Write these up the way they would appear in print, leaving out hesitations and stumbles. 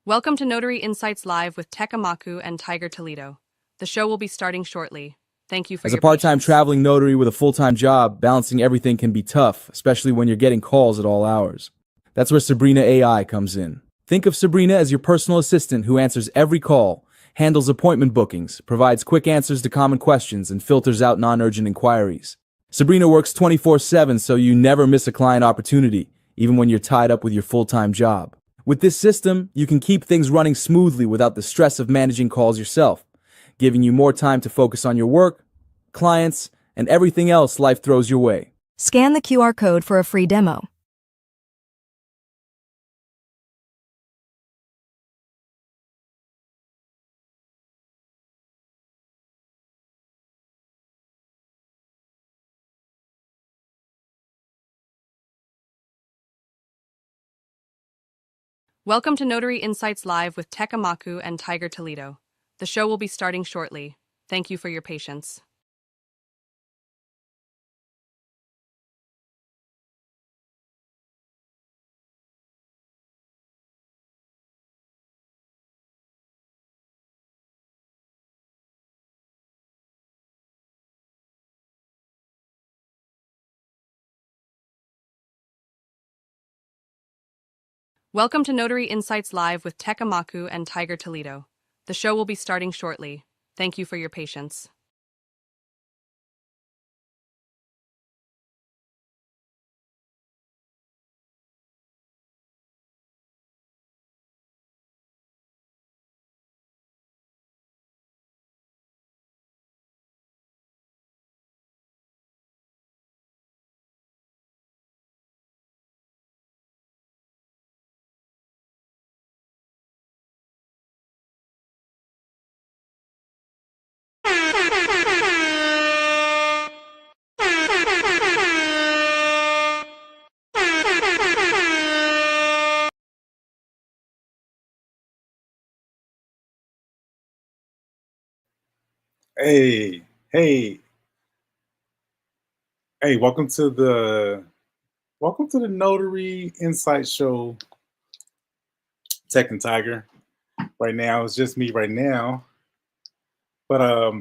Welcome to Notary Insights Live with TEKK AMAKU and Tiger Toledo. The show will be starting shortly. Thank you for As your a part-time patience. traveling notary with a full-time job, balancing everything can be tough, especially when you're getting calls at all hours. That's where Sabrina AI comes in. Think of Sabrina as your personal assistant who answers every call, handles appointment bookings, provides quick answers to common questions, and filters out non-urgent inquiries. Sabrina works 24/7 so you never miss a client opportunity, even when you're tied up with your full-time job. With this system, you can keep things running smoothly without the stress of managing calls yourself, giving you more time to focus on your work, clients, and everything else life throws your way. Scan the QR code for a free demo. Welcome to Notary Insights Live with TEKK AMAKU and Tiger Toledo. The show will be starting shortly. Thank you for your patience. Welcome to Notary Insights Live with TEKK AMAKU and Tiger Toledo. The show will be starting shortly. Thank you for your patience. Hey, hey, hey, welcome to the Notary Insight Show, Tech and Tiger. Right now, it's just me right now. But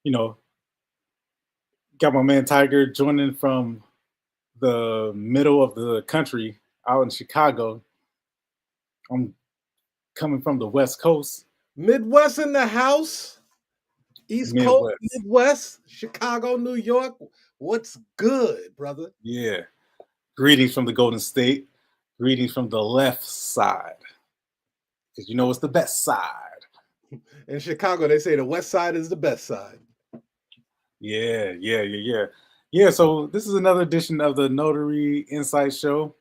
you know, got my man Tiger joining from the middle of the country out in Chicago. I'm coming from the West Coast, Midwest in the house. East Coast, Midwest. Midwest, Chicago, New York. What's good, brother? Yeah. Greetings from the Golden State. Greetings from the left side. Because you know it's the best side. In Chicago, they say the west side is the best side. Yeah. Yeah, so this is another edition of the Notary Insight Show.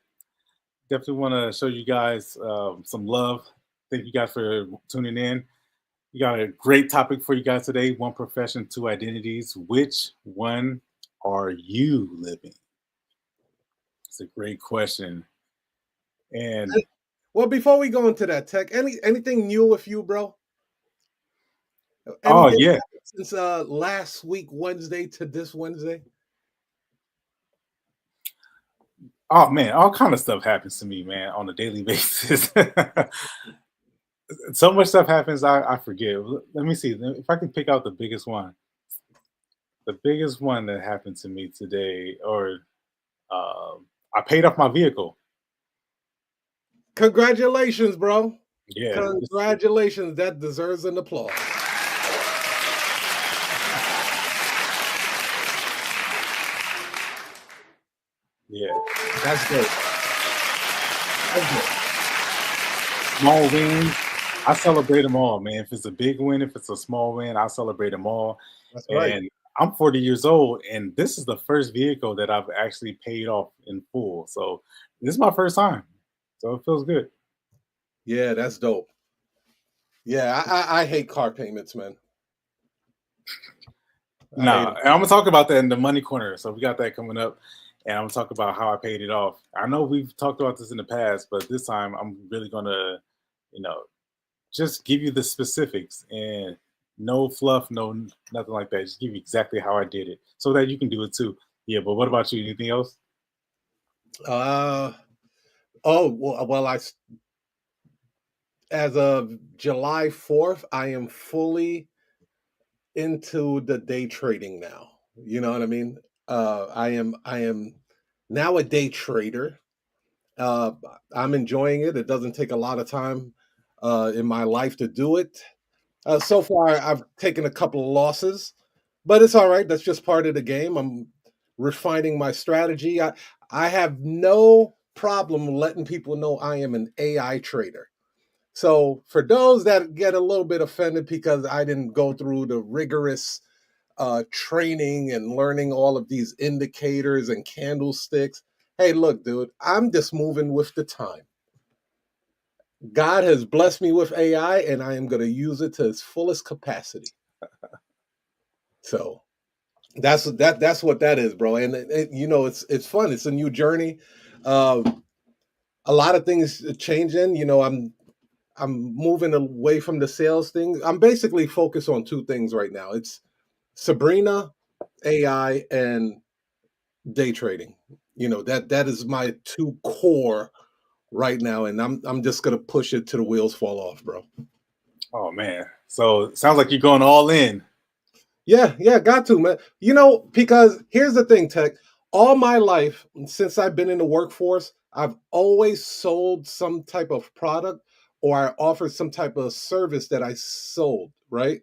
Definitely want to show you guys some love. Thank you guys for tuning in. We got a great topic for you guys today. One profession, two identities. Which one are you living? It's a great question. And Well, before we go into that, Tech, anything new with you, bro? oh Anything yeah. since last week, Wednesday to this Wednesday? Oh man, all kind of stuff happens to me, man, on a daily basis. So much stuff happens, I forget. Let me see if I can pick out the biggest one. The biggest one that happened to me today, or I paid off my vehicle. Congratulations, bro. Yeah, Congratulations. That deserves an applause. yeah. That's good. That's good. Small wins, I celebrate them all, man. If it's a big win, if it's a small win, I celebrate them all. That's right. And I'm 40 years old, and this is the first vehicle that I've actually paid off in full. So this is my first time. So it feels good. Yeah, that's dope. Yeah, I hate car payments, man. Nah, and I'm gonna talk about that in the money corner. So we got that coming up, and I'm gonna talk about how I paid it off. I know we've talked about this in the past, but this time I'm really gonna, you know, just give you the specifics and no fluff, no nothing like that. Just give you exactly how I did it, so that you can do it too. Yeah, but what about you? Anything else? Oh, well, as of July 4th, I am fully into the day trading now. You know what I mean? I am now a day trader. Uh, I'm enjoying it. It doesn't take a lot of time in my life to do it. So far, I've taken a couple of losses, but it's all right. That's just part of the game. I'm refining my strategy. I have no problem letting people know I am an AI trader. So for those that get a little bit offended because I didn't go through the rigorous training and learning all of these indicators and candlesticks, hey, look, dude, I'm just moving with the time. God has blessed me with AI, and I am going to use it to its fullest capacity. So that's what that is, bro. And you know, it's fun. It's a new journey. A lot of things changing. You know, I'm moving away from the sales thing. I'm basically focused on two things right now. It's Sabrina, AI, and day trading. You know, that is my two core right now, and I'm just gonna push it till the wheels fall off, bro. Oh man. So it sounds like you're going all in. Yeah, got to, man. You know, because here's the thing, Tech. All my life, since I've been in the workforce, I've always sold some type of product or I offered some type of service that I sold, right?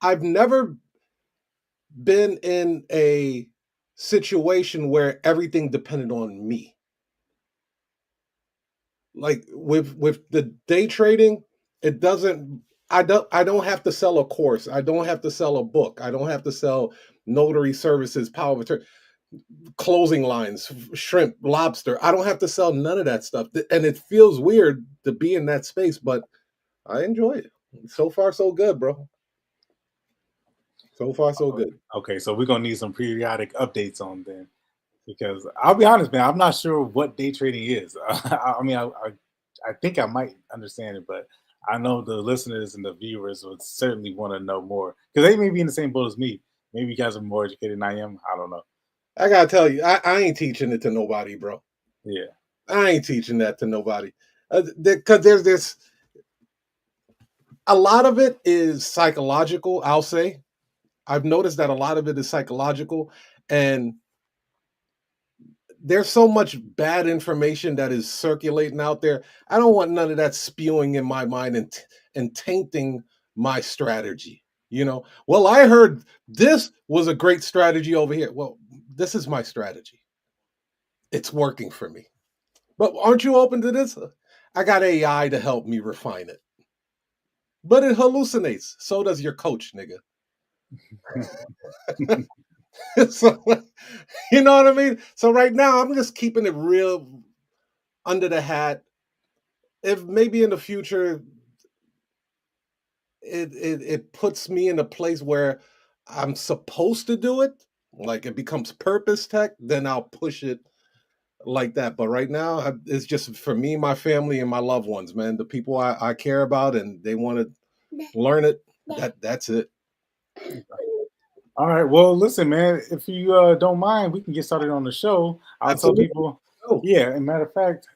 I've never been in a situation where everything depended on me. Like with the day trading, it doesn't I don't have to sell a course. I don't have to sell a book. I don't have to sell notary services, power of attorney, closing lines, shrimp, lobster. I don't have to sell none of that stuff. And it feels weird to be in that space, but I enjoy it. So far, so good, bro. So far, so good. Okay, so we're gonna need some periodic updates on them because I'll be honest, man, I'm not sure what day trading is. I mean, I think I might understand it, but I know the listeners and the viewers would certainly want to know more because they may be in the same boat as me. Maybe you guys are more educated than I am. I don't know. I gotta tell you, I ain't teaching it to nobody, bro. Yeah. I ain't teaching that to nobody. Because there's this, a lot of it is psychological, I'll say. I've noticed that a lot of it is psychological. And there's so much bad information that is circulating out there. I don't want none of that spewing in my mind and tainting my strategy. You know, well, I heard this was a great strategy over here. Well, this is my strategy. It's working for me. But aren't you open to this? I got AI to help me refine it. But it hallucinates. So does your coach, nigga. So, you know what I mean? So right now, I'm just keeping it real under the hat. If maybe in the future it puts me in a place where I'm supposed to do it, like it becomes purpose tech, then I'll push it like that. But right now, it's just for me, my family, and my loved ones, man. The people I care about, and they want to learn it. That's it. All right. Well, listen, man. If you don't mind, we can get started on the show. I'll tell Absolutely. people. Oh, Yeah. And matter of fact,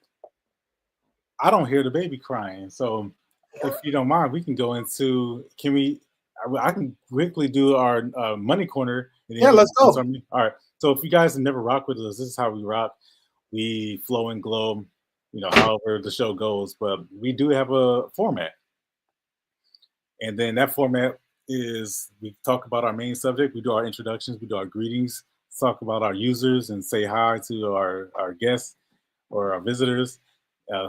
I don't hear the baby crying. So if you don't mind, we can go into. Can we? I can quickly do our money corner, and then yeah, we let's can go. start. All right. So if you guys have never rocked with us, this is how we rock. We flow and glow. You know, however the show goes, but we do have a format. And then that format is we talk about our main subject, we do our introductions, we do our greetings, talk about our users and say hi to our guests or our visitors.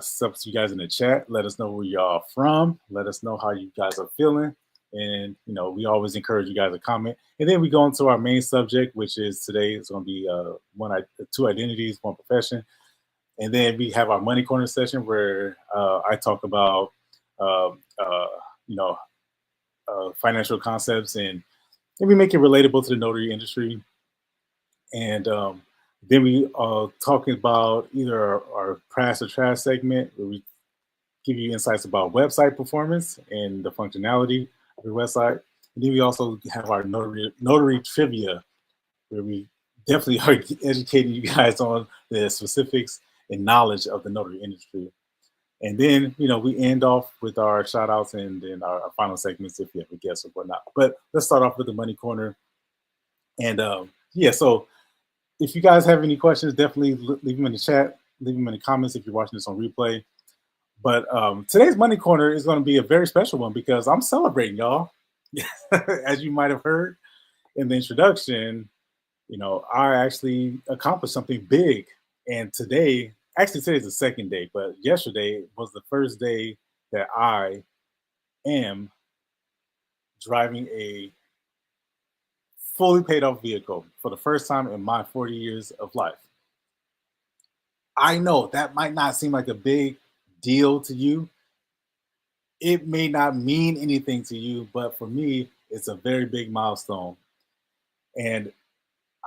Stuff to you guys in the chat. Let us know where y'all from. Let us know how you guys are feeling. And you know, we always encourage you guys to comment. And then we go into our main subject, which is today it's going to be two identities, one profession. And then we have our money corner session where I talk about you know financial concepts and we make it relatable to the notary industry. And then we talking about either our Pass or Trash segment where we give you insights about website performance and the functionality of your website. And then we also have our notary trivia where we definitely are educating you guys on the specifics and knowledge of the notary industry. And then, we end off with our shout outs and then our final segments if you have a guest or whatnot. But let's start off with the money corner. And yeah, so if you guys have any questions, definitely leave them in the chat, leave them in the comments if you're watching this on replay. But today's money corner is going to be a very special one because I'm celebrating, y'all. As you might have heard in the introduction, I actually accomplished something big. And today's the second day, but yesterday was the first day that I am driving a fully paid off vehicle for the first time in my 40 years of life. I know that might not seem like a big deal to you. It may not mean anything to you, but for me, it's a very big milestone. And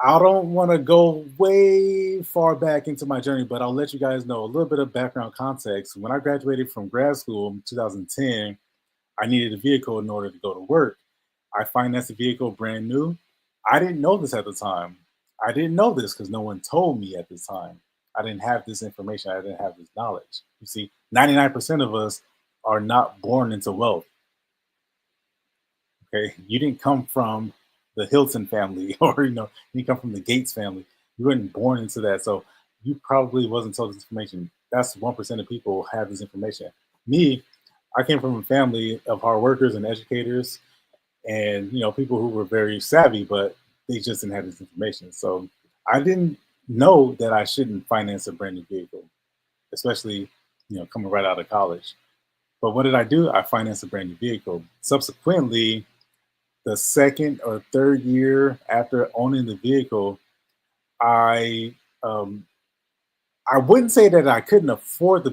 I don't want to go way far back into my journey, but I'll let you guys know a little bit of background context. When I graduated from grad school in 2010, I needed a vehicle in order to go to work. I financed a vehicle brand new. I didn't know this at the time. I didn't know this because no one told me at the time. I didn't have this information. I didn't have this knowledge. You see, 99% of us are not born into wealth. Okay, you didn't come from the Hilton family, or you come from the Gates family. You weren't born into that, so you probably wasn't told this information. That's 1% of people have this information. Me, I came from a family of hard workers and educators, and people who were very savvy, but they just didn't have this information. So I didn't know that I shouldn't finance a brand new vehicle, especially coming right out of college. But what did I do? I financed a brand new vehicle. Subsequently, the second or third year after owning the vehicle, I wouldn't say that I couldn't afford the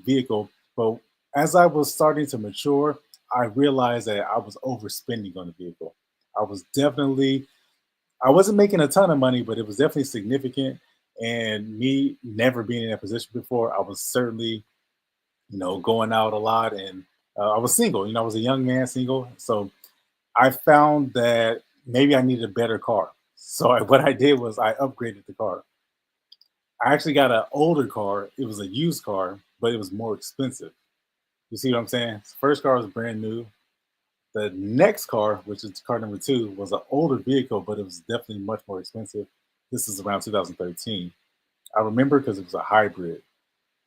vehicle, but as I was starting to mature, I realized that I was overspending on the vehicle. I wasn't making a ton of money, but it was definitely significant. And me never being in that position before, I was certainly, going out a lot, and I was single. I was a young man, single. So I found that maybe I needed a better car. So what I did was I upgraded the car. I actually got an older car. It was a used car, but it was more expensive. You see what I'm saying? First car was brand new. The next car, which is car number 2, was an older vehicle, but it was definitely much more expensive. This is around 2013. I remember because it was a hybrid.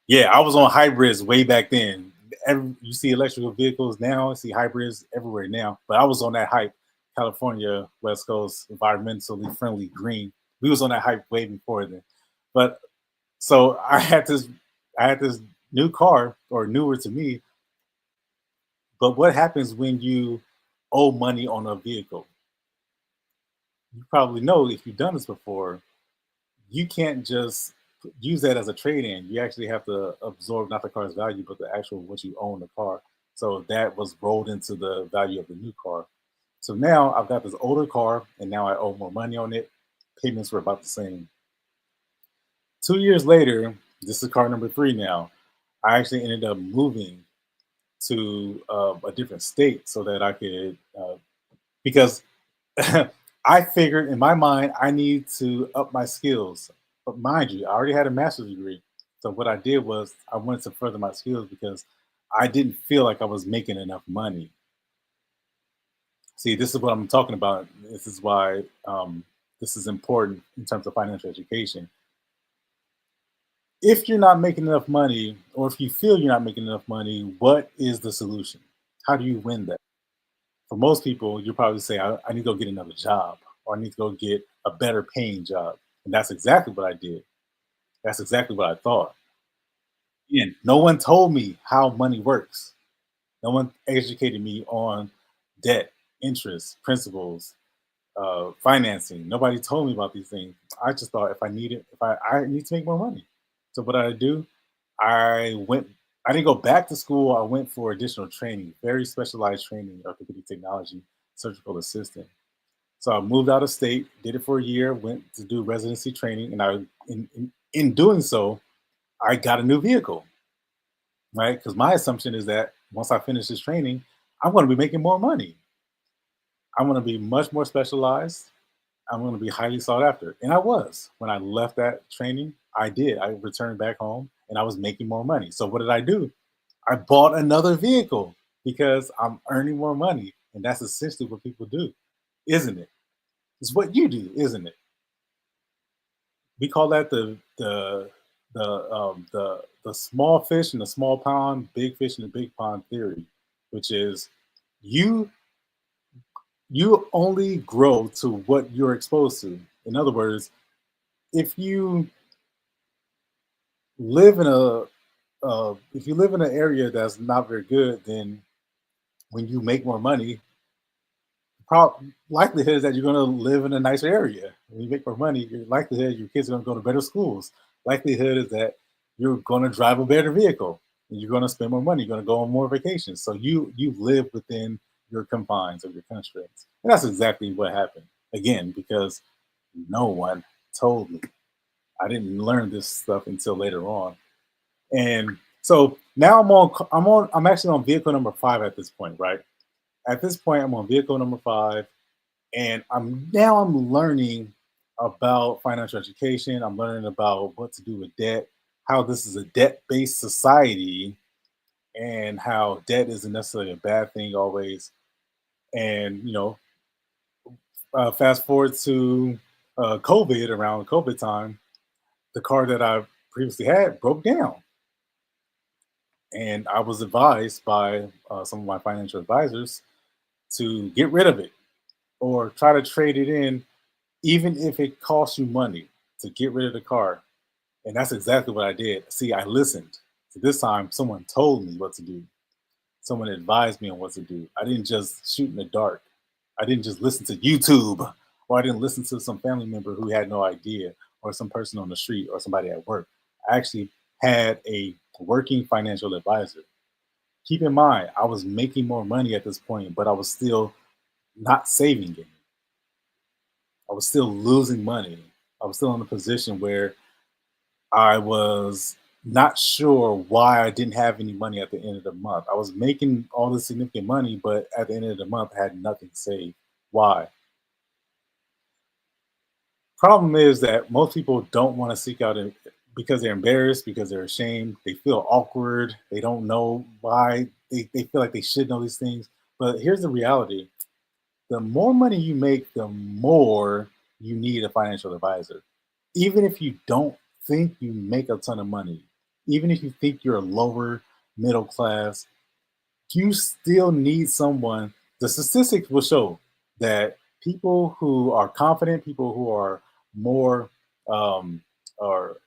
Yeah, I was on hybrids way back then. You see electrical vehicles now, see hybrids everywhere now, but I was on that hype. California, West Coast, environmentally friendly, green. We was on that hype way before then. But so I had this new car, or newer to me. But what happens when you owe money on a vehicle? You probably know, if you've done this before, you can't just use that as a trade-in. You actually have to absorb not the car's value, but the actual what you own the car. So that was rolled into the value of the new car. So now I've got this older car, and now I owe more money on it. Payments were about the same. 2 years later, this is car number 3 now. I actually ended up moving to a different state so that I could, because I figured in my mind I need to up my skills. But mind you, I already had a master's degree. So what I did was I wanted to further my skills because I didn't feel like I was making enough money. See, this is what I'm talking about. This is why this is important in terms of financial education. If you're not making enough money, or if you feel you're not making enough money, what is the solution? How do you win that? For most people, you probably say, I need to go get another job, or I need to go get a better paying job. And that's exactly what I did. That's exactly what I thought. Again, no one told me how money works. No one educated me on debt, interest, principles, financing. Nobody told me about these things. I just thought if I need to make more money. So what did I do? I didn't go back to school. I went for additional training, very specialized training, orthopedic technology, surgical assistant. So I moved out of state, did it for a year, went to do residency training, and in doing so, I got a new vehicle, right? Because my assumption is that once I finish this training, I'm going to be making more money. I'm going to be much more specialized. I'm going to be highly sought after. And I was. When I left that training, I did. I returned back home and I was making more money. So what did I do? I bought another vehicle because I'm earning more money. And that's essentially what people do, isn't it? It's what you do, isn't it? We call that the small fish in the small pond, big fish in the big pond theory, which is you you only grow to what you're exposed to. In other words, if you live in if you live in an area that's not very good, then when you make more money, likelihood is that you're going to live in a nicer area. When you make more money, your likelihood your kids are going to go to better schools. Likelihood is that you're going to drive a better vehicle, and you're going to spend more money. You're going to go on more vacations. So you live within your confines of your constraints, and that's exactly what happened. Again, because no one told me. I didn't learn this stuff until later on, and so now I'm actually on vehicle number 5 at this point, right? At this point, I'm on vehicle number 5, and I'm learning about financial education. I'm learning about what to do with debt, how this is a debt-based society, and how debt isn't necessarily a bad thing always. And fast forward to COVID, around COVID time, the car that I previously had broke down, and I was advised by some of my financial advisors to get rid of it or try to trade it in, even if it costs you money to get rid of the car. And that's exactly what I did. See, I listened. So this time, someone told me what to do. Someone advised me on what to do. I didn't just shoot in the dark. I didn't just listen to YouTube, or I didn't listen to some family member who had no idea, or some person on the street, or somebody at work. I actually had a working financial advisor. Keep in mind, I was making more money at this point, but I was still not saving it. I was still losing money. I was still in a position where I was not sure why I didn't have any money at the end of the month. I was making all this significant money, but at the end of the month, I had nothing saved. Why? Problem is that most people don't want to seek out it because they're embarrassed, because they're ashamed, they feel awkward, they don't know why, they feel like they should know these things. But here's the reality: the more money you make, the more you need a financial advisor. Even if you don't think you make a ton of money, even if you think you're a lower middle class, you still need someone. The statistics will show that people who are confident, people who are more um, are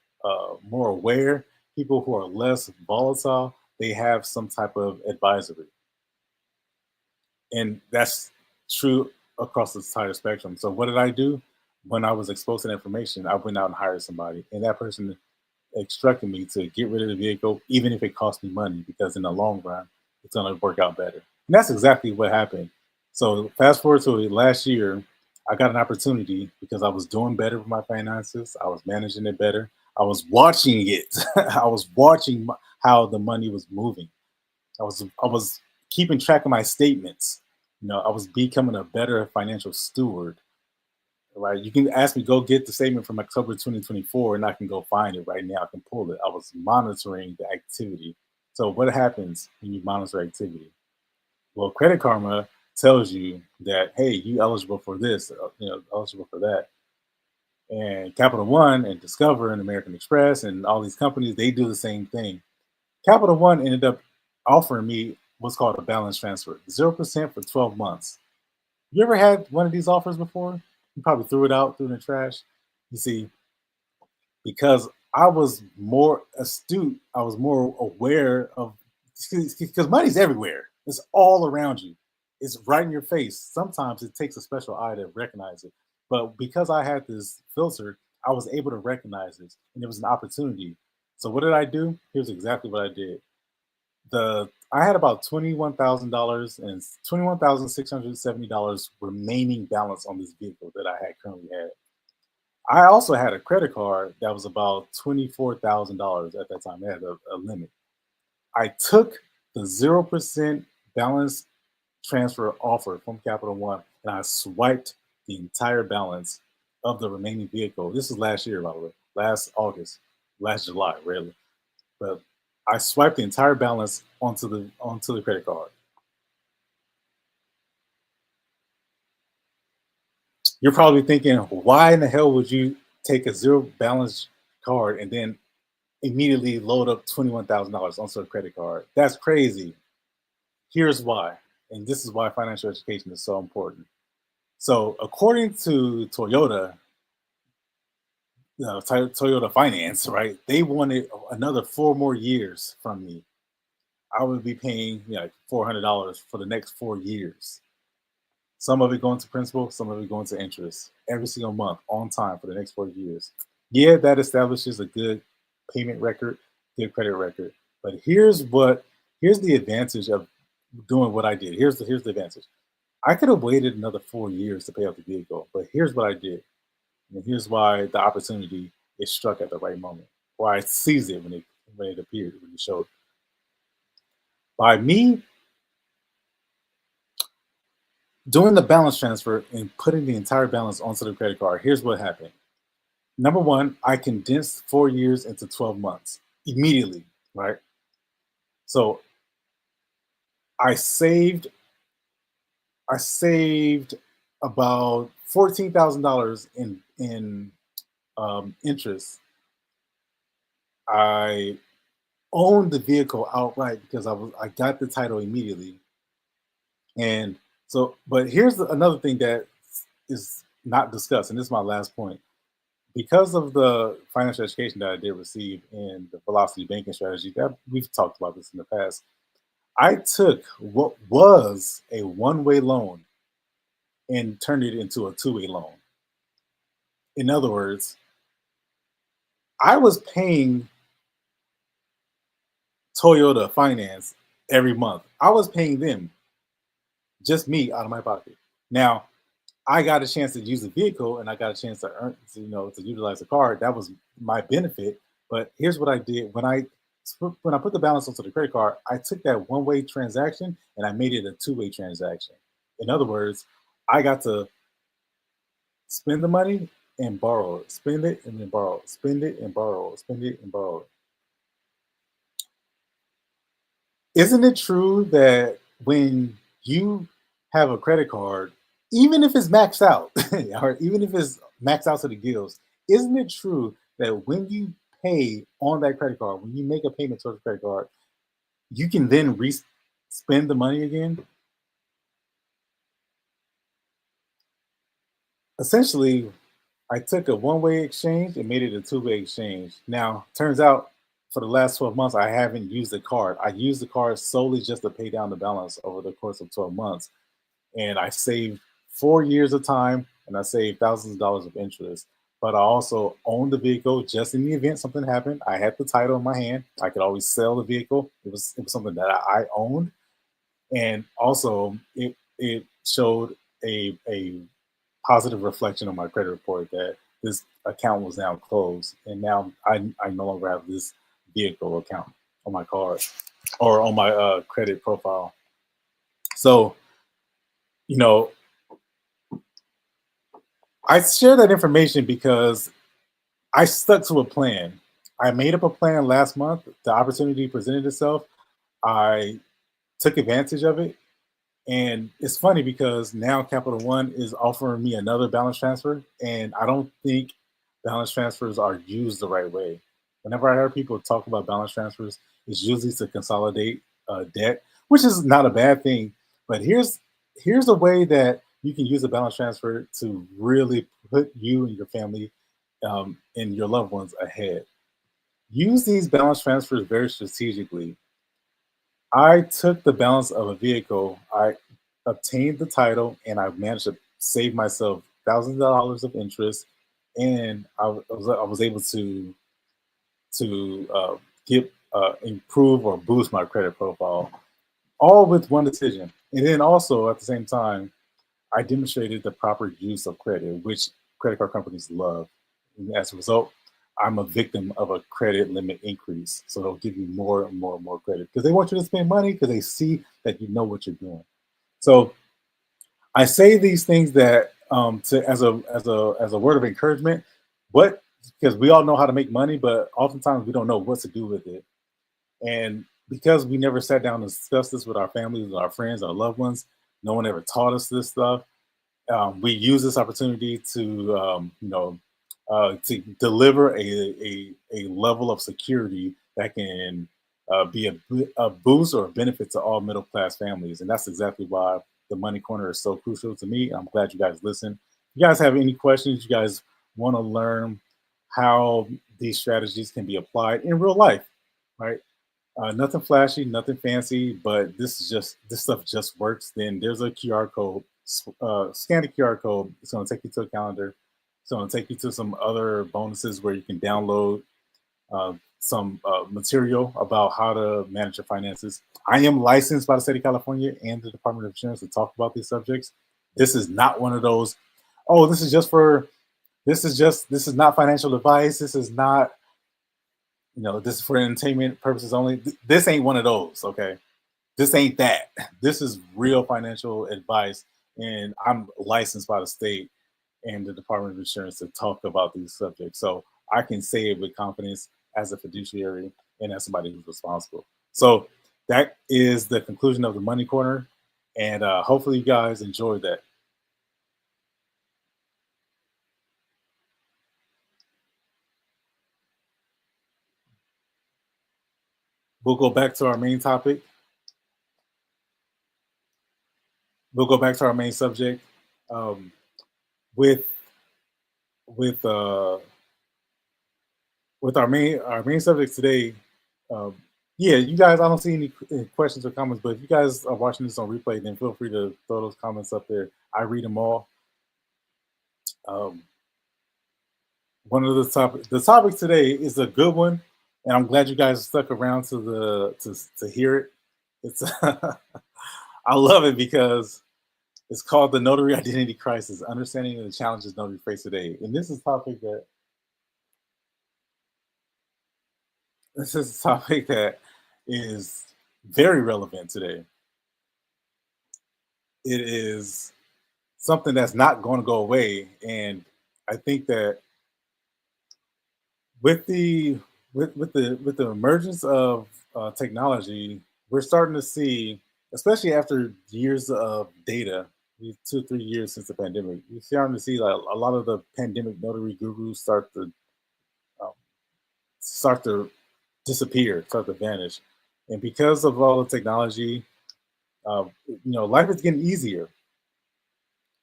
more aware, people who are less volatile, they have some type of advisory, and that's true across the entire spectrum. So what did I do? When I was exposed to the information, I went out and hired somebody, and that person instructed me to get rid of the vehicle, even if it cost me money, because in the long run, it's going to work out better. And that's exactly what happened. So fast forward to last year, I got an opportunity because I was doing better with my finances. I was managing it better. I was watching it. I was watching how the money was moving. I was keeping track of my statements. I was becoming a better financial steward. Right, you can ask me, go get the statement from October 2024, and I can go find it right now. I can pull it. I was monitoring the activity. So what happens when you monitor activity? Well, Credit Karma tells you that, hey, you eligible for this, eligible for that. And Capital One and Discover and American Express and all these companies, they do the same thing. Capital One ended up offering me what's called a balance transfer, 0% for 12 months. You ever had one of these offers before? You probably threw it out, threw it in the trash. You see, because I was more astute, I was more aware of, because money's everywhere. It's all around you. It's right in your face. Sometimes it takes a special eye to recognize it. But because I had this filter, I was able to recognize this, and it was an opportunity. So what did I do? Here's exactly what I did. I had about $21,000 and $21,670 remaining balance on this vehicle that I had currently had. I also had a credit card that was about $24,000 at that time. It had a limit. I took the 0% balance transfer offer from Capital One, and I swiped the entire balance of the remaining vehicle. This is last year, by the way, last August, last July, really. But I swiped the entire balance onto the credit card. You're probably thinking, why in the hell would you take a zero balance card and then immediately load up $21,000 onto a credit card? That's crazy. Here's why, and this is why financial education is so important. So, according to Toyota, Toyota Finance, right? They wanted another 4 more years from me. I would be paying like $400 for the next 4 years. Some of it going to principal, some of it going to interest every single month on time for the next 4 years. Yeah, that establishes a good payment record, good credit record. But here's the advantage of doing what I did. Here's the advantage. I could have waited another 4 years to pay off the vehicle, but here's what I did. And here's why the opportunity is struck at the right moment. Why I seized it when it appeared, when it showed. By me doing the balance transfer and putting the entire balance onto the credit card, here's what happened. Number one, I condensed 4 years into 12 months immediately, right? So I saved about $14,000 in interest. I owned the vehicle outright because I got the title immediately. And so, but here's another thing that is not discussed, and this is my last point. Because of the financial education that I did receive in the velocity banking strategy, that we've talked about this in the past, I took what was a one-way loan and turned it into a two-way loan. In other words, I was paying Toyota Finance every month. I was paying them, just me, out of my pocket. Now, I got a chance to use the vehicle and I got a chance to earn, to utilize the card. That was my benefit. But here's what I did. When I put the balance onto the credit card, I took that one-way transaction and I made it a two-way transaction. In other words, I got to spend the money and borrow it, spend it and then borrow it, spend it and borrow it, spend it and borrow it. Isn't it true that when you have a credit card, even if it's maxed out, or even if it's maxed out to the gills, isn't it true that when you pay on that credit card, when you make a payment towards the credit card, you can then spend the money again? Essentially, I took a one-way exchange and made it a two-way exchange. Now, turns out for the last 12 months, I haven't used the card. I used the card solely just to pay down the balance over the course of 12 months. And I saved 4 years of time and I saved thousands of dollars of interest. But I also owned the vehicle just in the event something happened. I had the title in my hand. I could always sell the vehicle. It was something that I owned. And also it showed a positive reflection on my credit report that this account was now closed. And now I no longer have this vehicle account on my card or on my credit profile. So, I share that information because I stuck to a plan. I made up a plan last month. The opportunity presented itself. I took advantage of it. And it's funny because now Capital One is offering me another balance transfer. And I don't think balance transfers are used the right way. Whenever I hear people talk about balance transfers, it's usually to consolidate debt, which is not a bad thing. But here's a way that you can use a balance transfer to really put you and your family and your loved ones ahead. Use these balance transfers very strategically. I took the balance of a vehicle, I obtained the title, and I managed to save myself thousands of dollars of interest, and I was able to get improve or boost my credit profile, all with one decision. And then also at the same time, I demonstrated the proper use of credit, which credit card companies love. And as a result, I'm a victim of a credit limit increase. So they'll give you more and more and more credit because they want you to spend money because they see that you know what you're doing. So I say these things that as a word of encouragement, because we all know how to make money, but oftentimes we don't know what to do with it. And because we never sat down and discussed this with our families, with our friends, our loved ones, no one ever taught us this stuff. We use this opportunity to deliver a level of security that can be a boost or a benefit to all middle class families. And that's exactly why the Money Corner is so crucial to me. I'm glad you guys listen. If you guys have any questions, you guys want to learn how these strategies can be applied in real life, right? Nothing flashy, nothing fancy, but this stuff just works. Then there's a QR code. Scan the QR code. It's going to take you to a calendar. It's going to take you to some other bonuses where you can download some material about how to manage your finances. I am licensed by the state of California and the Department of Insurance to talk about these subjects. This is not one of those, oh, this is not financial advice. This is not, this is for entertainment purposes only. This ain't one of those, okay? This ain't that. This is real financial advice, and I'm licensed by the state and the Department of Insurance to talk about these subjects. So I can say it with confidence as a fiduciary and as somebody who's responsible. So that is the conclusion of the Money Corner, and hopefully you guys enjoyed that. We'll go back to our main topic. We'll go back to our main subject with our main subject today. Yeah, you guys, I don't see any questions or comments, but if you guys are watching this on replay, then feel free to throw those comments up there. I read them all. One of the topic today is a good one, and I'm glad you guys stuck around to hear it. It's I love it because it's called the Notary Identity Crisis: Understanding the Challenges Notary Face Today. And this is a topic that is very relevant today. It is something that's not going to go away, and I think that with the emergence of technology, we're starting to see, especially after years of data, 2 or 3 years since the pandemic, you're starting to see like a lot of the pandemic notary gurus start to disappear, start to vanish, and because of all the technology, life is getting easier,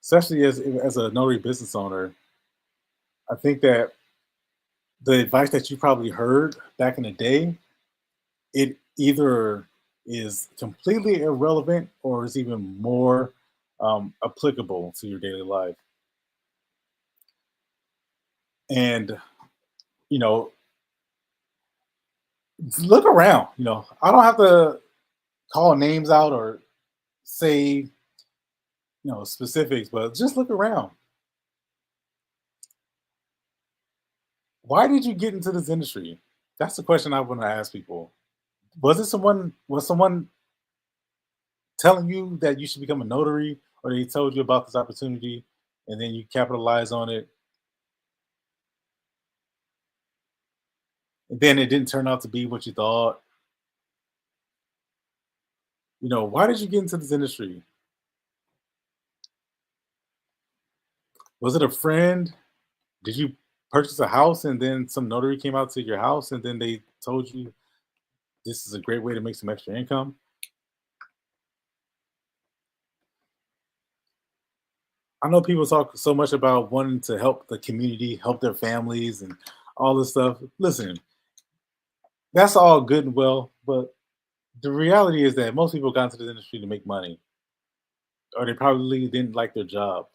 especially as a notary business owner. I think that the advice that you probably heard back in the day, it either is completely irrelevant or is even more applicable to your daily life. And, look around. I don't have to call names out or say, specifics, but just look around. Why did you get into this industry? That's the question I want to ask people. Was someone telling you that you should become a notary, or they told you about this opportunity and then you capitalize on it, and then it didn't turn out to be what you thought? Why did you get into this industry? Was it a friend? Did you purchase a house and then some notary came out to your house and then they told you this is a great way to make some extra income? I know people talk so much about wanting to help the community, help their families, and all this stuff. Listen, that's all good and well, but the reality is that most people got into this industry to make money, or they probably didn't like their job.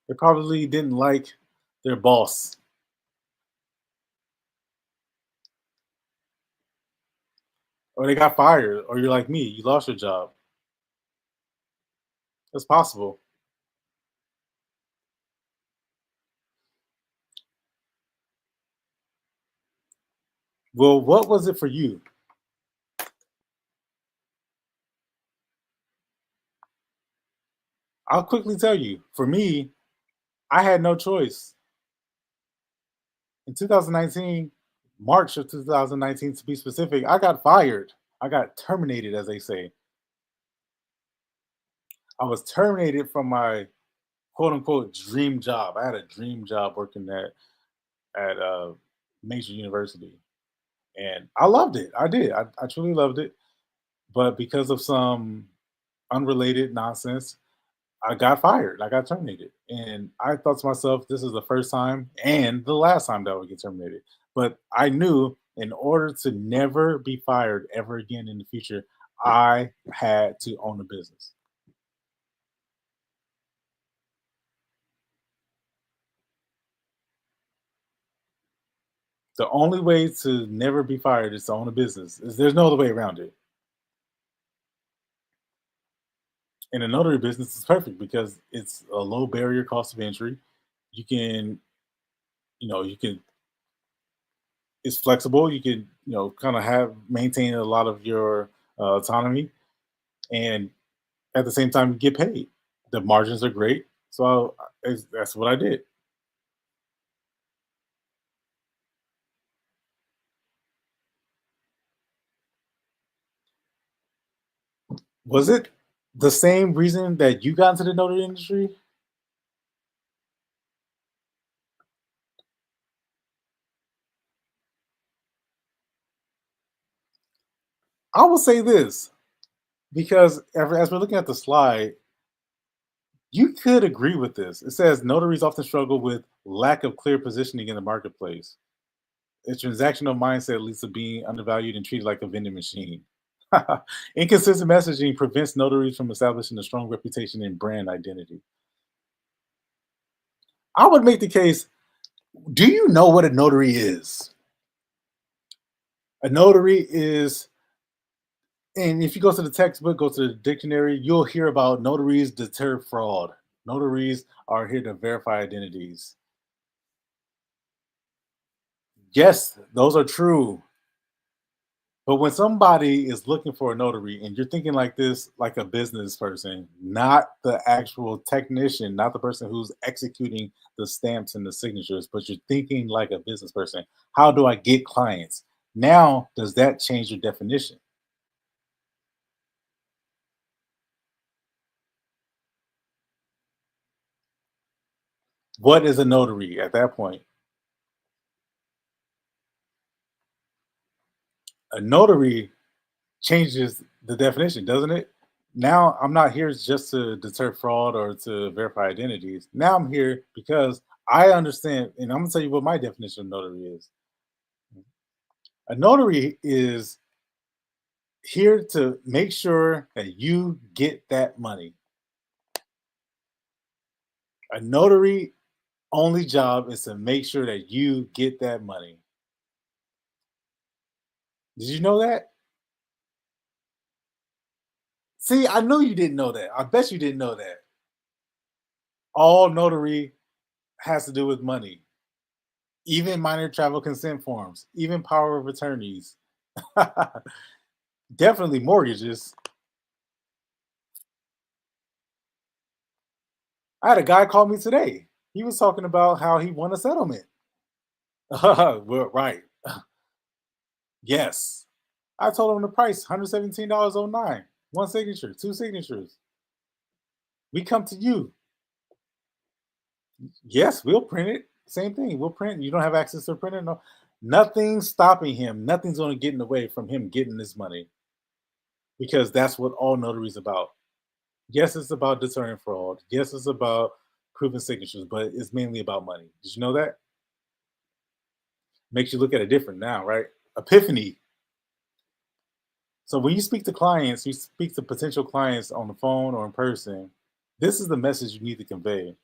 They probably didn't like their boss. Or they got fired, or you're like me, you lost your job. It's possible. Well, what was it for you? I'll quickly tell you. For me, I had no choice. In 2019, March of 2019 to be specific, I got fired. I got terminated, as they say. I was terminated from my quote unquote dream job. I had a dream job working at a major university, and I loved it. I did. I truly loved it. But because of some unrelated nonsense, I got fired. I got terminated. And I thought to myself, this is the first time and the last time that I would get terminated. But I knew in order to never be fired ever again in the future, I had to own a business. The only way to never be fired is to own a business. There's no other way around it. And a notary business is perfect because it's a low barrier cost of entry. You can, you can it's flexible. You can, kind of have maintain a lot of your autonomy, and at the same time, you get paid. The margins are great, so that's what I did. Was it the same reason that you got into the notary industry? I will say this because as we're looking at the slide, you could agree with this. It says notaries often struggle with lack of clear positioning in the marketplace. A transactional mindset leads to being undervalued and treated like a vending machine. Inconsistent messaging prevents notaries from establishing a strong reputation and brand identity. I would make the case, do you know what a notary is? A notary is, and if you go to the textbook, go to the dictionary, you'll hear about notaries deter fraud. Notaries are here to verify identities. Yes, those are true. But when somebody is looking for a notary and you're thinking like this, like a business person, not the actual technician, not the person who's executing the stamps and the signatures, but you're thinking like a business person, how do I get clients? Now, does that change your definition? What is a notary at that point? A notary changes the definition, doesn't it? Now I'm not here just to deter fraud or to verify identities. Now I'm here because I understand, and I'm gonna tell you what my definition of notary is. A notary is here to make sure that you get that money. A notary only job is to make sure that you get that money. Did you know that? See, I knew you didn't know that. I bet you didn't know that. All notary has to do with money, even minor travel consent forms, even power of attorneys, definitely mortgages. I had a guy call me today. He was talking about how he won a settlement. Well, right. Yes. I told him the price, $117.09. One signature, two signatures. We come to you. Yes, we'll print it. Same thing. We'll print. You don't have access to a printer. No, nothing's stopping him. Nothing's going to get in the way from him getting this money because that's what all notaries about. Yes, it's about deterring fraud. Yes, it's about proving signatures, but it's mainly about money. Did you know that? Makes you look at it different now, right? Epiphany. So when you speak to clients, you speak to potential clients on the phone or in person. This is the message you need to convey.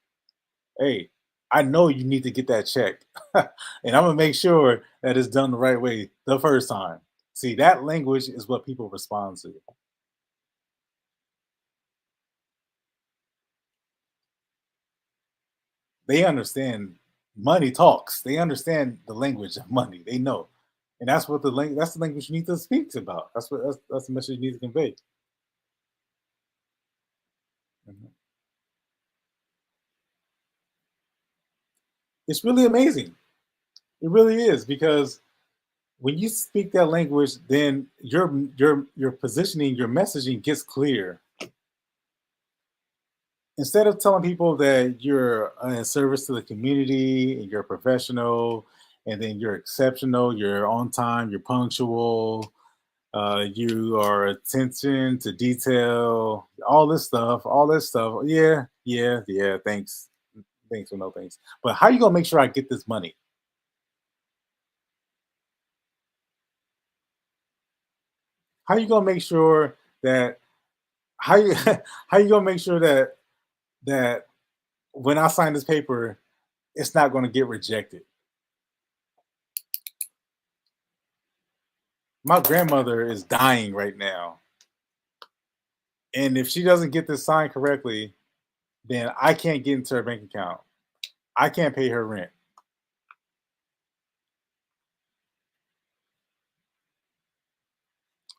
Hey, I know you need to get that check, and I'm gonna make sure that it's done the right way the first time. See, that language is what people respond to. They understand money talks. They understand the language of money. They know, and that's what that's the language you need to speak about. That's the message you need to convey. Mhm. It's really amazing. It really is because when you speak that language, then your positioning, your messaging gets clear. Instead of telling people that you're in service to the community and you're professional and then you're exceptional, you're on time, you're punctual, you are attention to detail, all this stuff, all this stuff. Yeah, yeah, yeah. Thanks, thanks for no thanks. But how you gonna make sure I get this money? How you gonna make sure that how you how you gonna make sure that when I sign this paper, it's not gonna get rejected? My grandmother is dying right now, and if she doesn't get this signed correctly, then I can't get into her bank account. I can't pay her rent.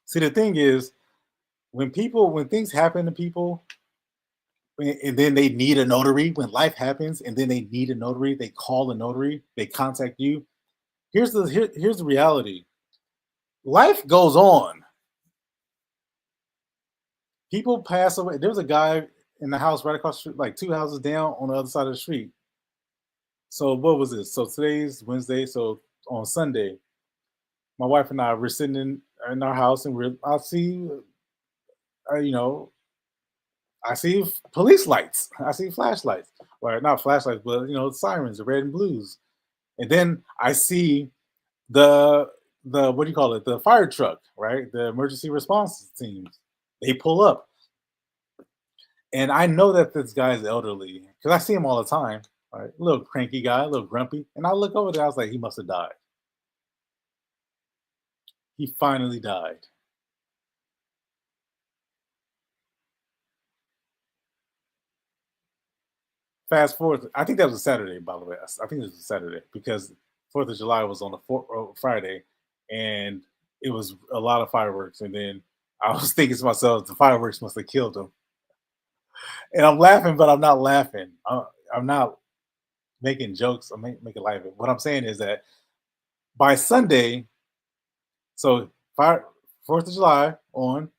See, the thing is, when things happen to people, and then they need a notary, when life happens and then they need a notary, they call a notary, they contact you. Here's the reality. Life goes on. People pass away. There was a guy in the house right across the street, like 2 houses down on the other side of the street. So what was this? So today's Wednesday. So on Sunday, my wife and I were sitting in our house, and I see, you know, I see police lights. I see flashlights, or not flashlights, but sirens, the red and blues. And then I see the what do you call it? The fire truck, right? The emergency response teams. They pull up, and I know that this guy is elderly because I see him all the time. Right, a little cranky guy, a little grumpy, and I look over there. I was like, he must have died. He finally died. Fast forward, I think that was a Saturday, by the way. I think it was a Saturday because Fourth of July was on a Friday, and it was a lot of fireworks. And then I was thinking to myself, the fireworks must have killed him. And I'm laughing, but I'm not laughing. I'm not making jokes. I'm making light of it. What I'm saying is that by Sunday, so fire 4th of July on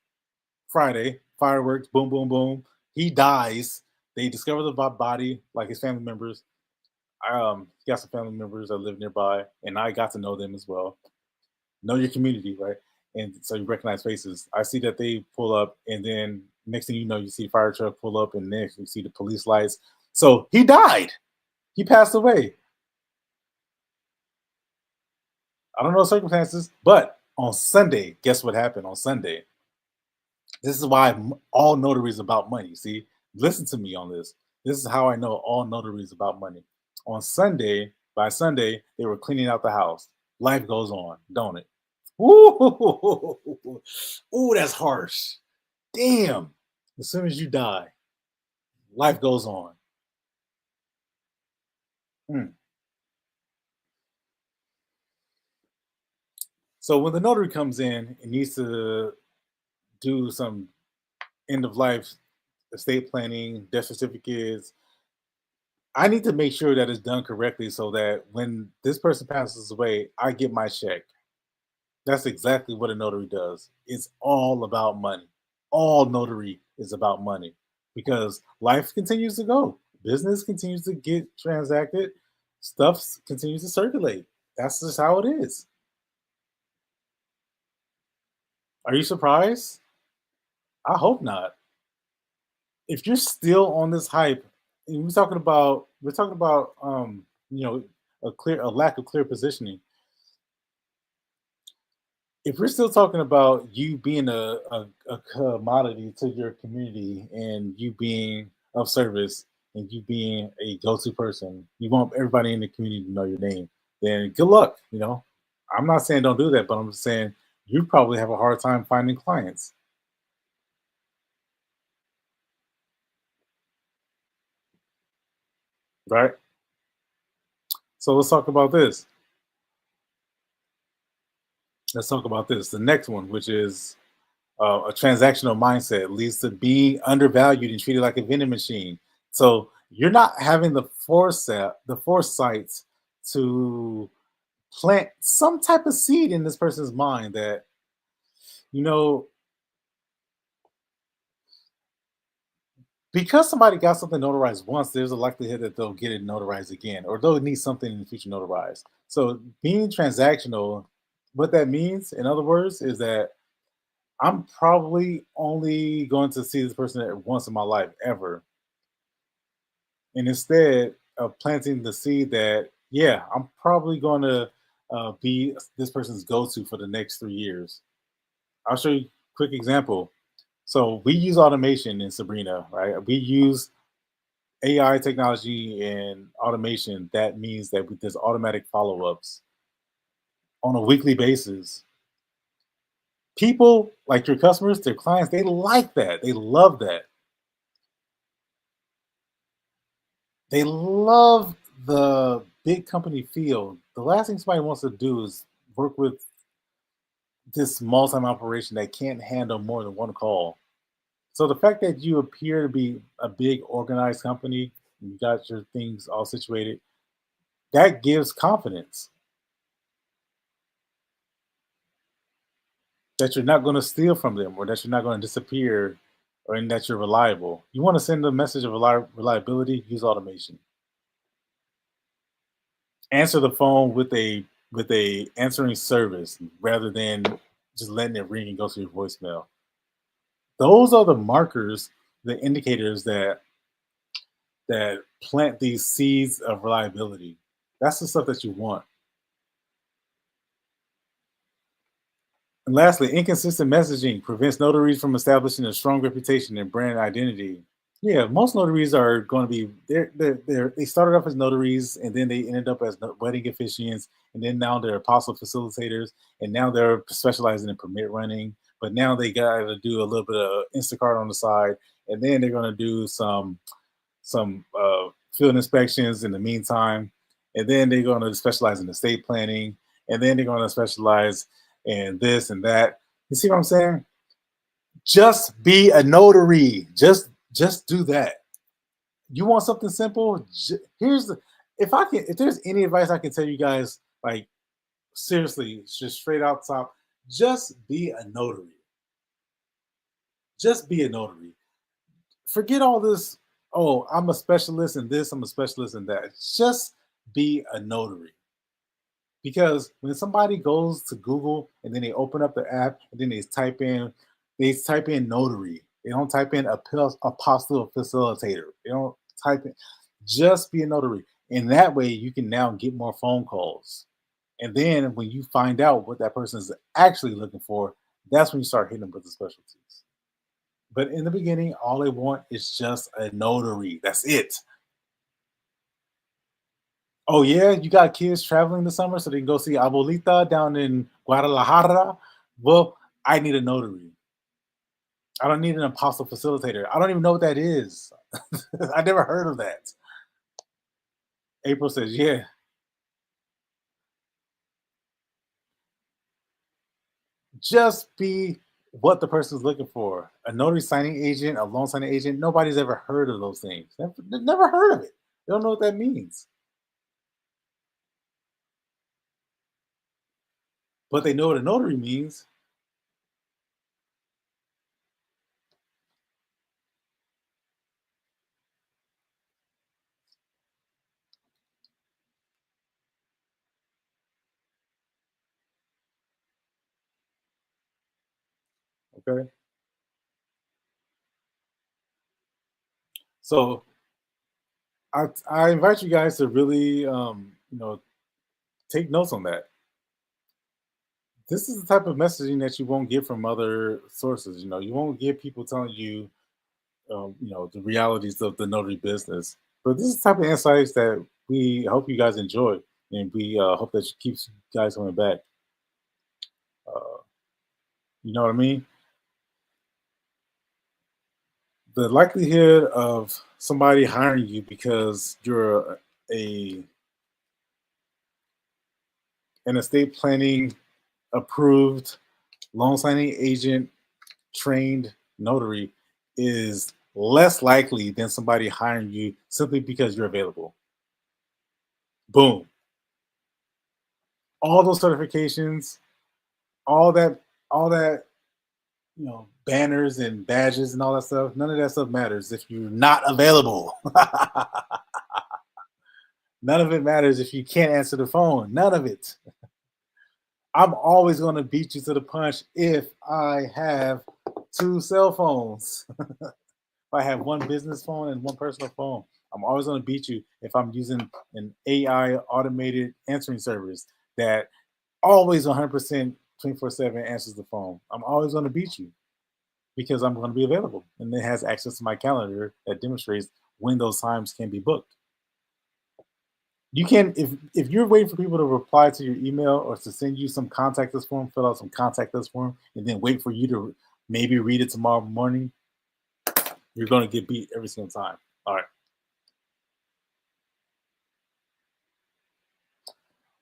Friday, fireworks, boom, boom, boom. He dies. They discover the body, like his family members. He got some family members that live nearby, and I got to know them as well. Know your community, right? And so you recognize faces. I see that they pull up, and then next thing you know, you see a fire truck pull up, and next you see the police lights. So he died. He passed away. I don't know the circumstances, but on Sunday, guess what happened on Sunday? This is why all notaries about money. See, listen to me on this. This is how I know all notaries about money. On Sunday, by Sunday, they were cleaning out the house. Life goes on, don't it? Ooh, ooh, that's harsh. Damn. As soon as you die, life goes on. Hmm. So when the notary comes in and needs to do some end of life estate planning, death certificates, I need to make sure that it's done correctly so that when this person passes away, I get my check. That's exactly what a notary does. It's all about money. All notary is about money because life continues to go. Business continues to get transacted. Stuff continues to circulate. That's just how it is. Are you surprised? I hope not. If you're still on this hype, and we're talking about a lack of clear positioning. If we're still talking about you being a commodity to your community and you being of service and you being a go-to person, you want everybody in the community to know your name, then good luck. I'm not saying don't do that, but I'm just saying you probably have a hard time finding clients, right? So let's talk about this. Let's talk about this. The next one, which is a transactional mindset, leads to being undervalued and treated like a vending machine. So you're not having the foresight to plant some type of seed in this person's mind that, you know, because somebody got something notarized once, there's a likelihood that they'll get it notarized again, or they'll need something in the future notarized. So being transactional, what that means, in other words, is that I'm probably only going to see this person once in my life ever. And instead of planting the seed that, yeah, I'm probably going to be this person's go-to for the next 3 years. I'll show you a quick example. So we use automation in Sabrina, right? We use AI technology and automation. That means that there's automatic follow-ups on a weekly basis. People like your customers, their clients, they like that. They love that. They love the big company feel. The last thing somebody wants to do is work with this small time operation that can't handle more than one call. So the fact that you appear to be a big organized company, you got your things all situated, that gives confidence that you're not going to steal from them, or that you're not going to disappear, or and that you're reliable. You want to send a message of reliability, use automation. Answer the phone with a answering service rather than just letting it ring and go to your voicemail. Those are the markers, the indicators that plant these seeds of reliability. That's the stuff that you want. And lastly, inconsistent messaging prevents notaries from establishing a strong reputation and brand identity. Yeah, most notaries are going to be they started off as notaries, and then they ended up as wedding officiants, and then now they're apostle facilitators, and now they're specializing in permit running. But now they got to do a little bit of Instacart on the side, and then they're going to do some field inspections in the meantime, and then they're going to specialize in estate planning, and then they're going to specialize in this and that. You see what I'm saying? Just be a notary. Just do that. You want something simple? Here's the if there's any advice I can tell you guys, like seriously, just straight out top, just be a notary. Just be a notary. Forget all this. Oh, I'm a specialist in this. I'm a specialist in that. Just be a notary. Because when somebody goes to Google and then they open up the app and then they type in notary. They don't type in apostle facilitator. They don't type in. Just be a notary. And that way you can now get more phone calls. And then when you find out what that person is actually looking for, that's when you start hitting them with the specialties. But in the beginning, all they want is just a notary. That's it. Oh yeah, you got kids traveling this summer so they can go see Abuelita down in Guadalajara. Well, I need a notary. I don't need an apostle facilitator. I don't even know what that is. I never heard of that. April says, yeah. Just be what the person's looking for. A notary signing agent, a loan signing agent. Nobody's ever heard of those things. Never heard of it. They don't know what that means. But they know what a notary means. Okay. So I invite you guys to really take notes on that. This is the type of messaging that you won't get from other sources. You won't get people telling you, the realities of the notary business. But this is the type of insights that we hope you guys enjoy, and we hope that keeps you guys coming back. Uh, you know what I mean? The likelihood of somebody hiring you because you're a an estate planning approved loan signing agent trained notary is less likely than somebody hiring you simply because you're available. Boom. all those certifications, all that, all that, banners and badges and all that stuff. None of that stuff matters if you're not available. None of it matters if you can't answer the phone. None of it. I'm always going to beat you to the punch if I have two cell phones. If I have one business phone and one personal phone, I'm always going to beat you if I'm using an AI automated answering service that always 100% 24/7 answers the phone. I'm always going to beat you because I'm going to be available, and it has access to my calendar that demonstrates when those times can be booked. You can, if you're waiting for people to reply to your email or to send you some contact us form, fill out some contact us form, and then wait for you to maybe read it tomorrow morning, you're going to get beat every single time. All right.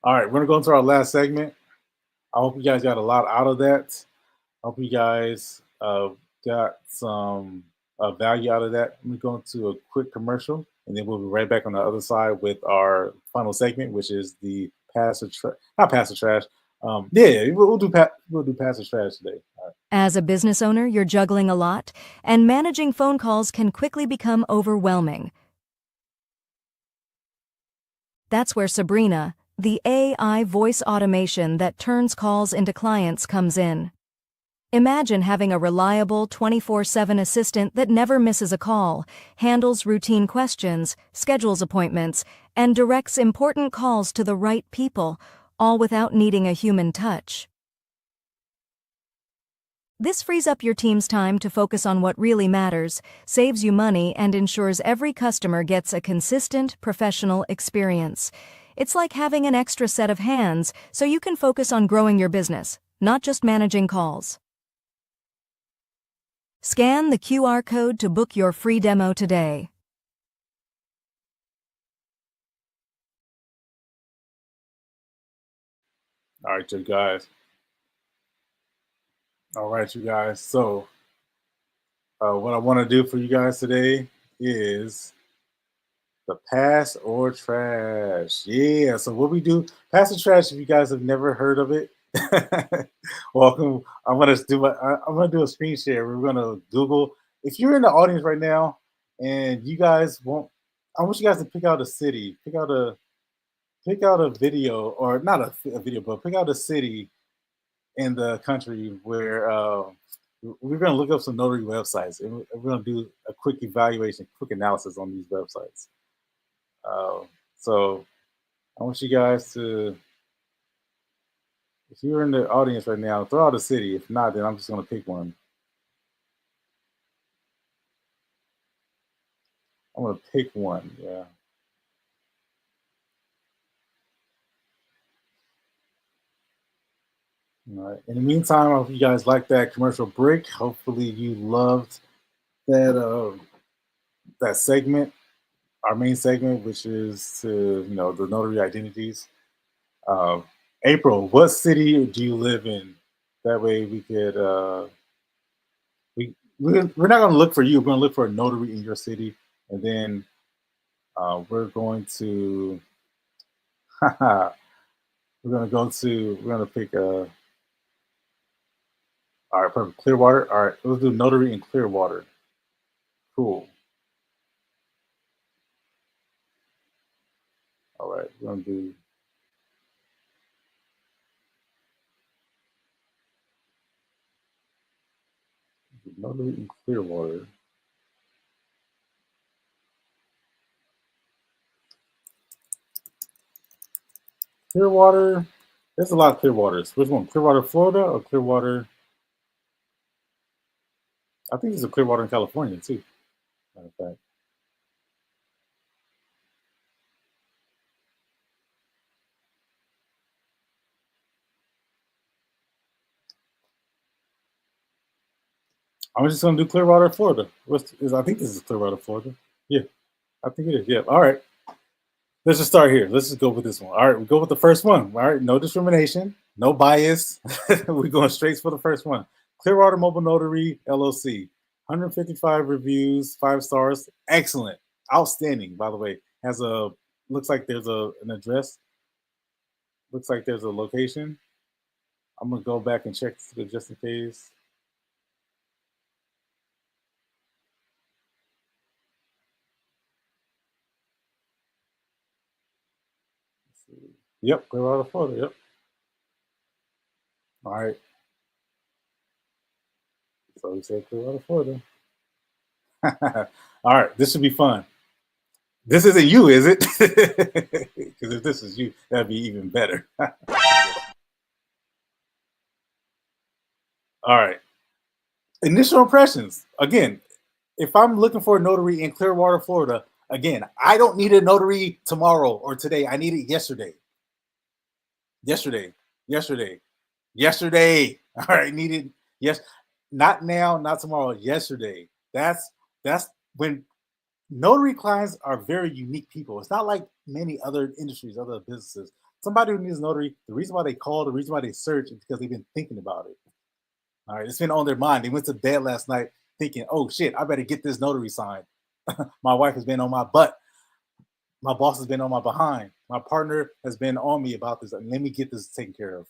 All right, we're going to go into our last segment. I hope you guys got a lot out of that. I hope you guys got some value out of that. I'm going to go into a quick commercial, and then we'll be right back on the other side with our final segment, which is the not pass the trash. We'll do pass the trash today. All right. As a business owner, you're juggling a lot, and managing phone calls can quickly become overwhelming. That's where Sabrina, the AI voice automation that turns calls into clients, comes in. Imagine having a reliable 24/7 assistant that never misses a call, handles routine questions, schedules appointments, and directs important calls to the right people, all without needing a human touch. This frees up your team's time to focus on what really matters, saves you money, and ensures every customer gets a consistent, professional experience. It's like having an extra set of hands so you can focus on growing your business, not just managing calls. Scan the QR code to book your free demo today. All right, you guys. All right, you guys. So what I want to do for you guys today is the pass or trash. Yeah, so what we do, pass or trash, if you guys have never heard of it, welcome. I'm gonna do a screen share. We're gonna Google. If you're in the audience right now and you guys want, I want you guys to pick out a city, pick out a video, or not a video, but pick out a city in the country where we're going to look up some notary websites, and we're going to do a quick evaluation, quick analysis on these websites. So I want you guys to, if you're in the audience right now, throw out a city. If not, then I'm just going to pick one. I'm going to pick one. Yeah. All right. In the meantime, I hope you guys like that commercial break. Hopefully you loved that that segment, our main segment, which is to the notary identities. April, what city do you live in? That way we could we're not going to look for you. We're going to look for a notary in your city, and then we're going to we're going to pick a. All right, perfect. Clearwater. All right, let's do notary in Clearwater. Cool. All right, we're going to do. Notary in Clearwater. Clearwater. There's a lot of Clearwaters. Which one? Clearwater, Florida, or Clearwater? I think there's a Clearwater in California too. Matter of fact. I'm just gonna do Clearwater, Florida. I think this is Clearwater, Florida. Yeah, I think it is. Yeah. All right. Let's just start here. Let's just go with this one. All right, we go with the first one. All right, no discrimination, no bias. We're going straight for the first one. Clearwater Mobile Notary LLC, 155 reviews, 5 stars, excellent, outstanding. By the way, looks like there's an address. Looks like there's a location. I'm gonna go back and check just in case. Yep, Clearwater, Florida. Yep. All right. So we said Clearwater, Florida. All right, this should be fun. This isn't you, is it? Because if this is you, that'd be even better. All right. Initial impressions. Again, if I'm looking for a notary in Clearwater, Florida, again, I don't need a notary tomorrow or today. I need it yesterday. Yesterday. All right, needed yes, not now, not tomorrow. Yesterday. That's when notary clients are very unique people. It's not like many other industries, other businesses. Somebody who needs a notary, the reason why they call, the reason why they search is because they've been thinking about it. All right, it's been on their mind. They went to bed last night thinking, "Oh shit, I better get this notary signed." My wife has been on my butt. My boss has been on my behind. My partner has been on me about this. Let me get this taken care of.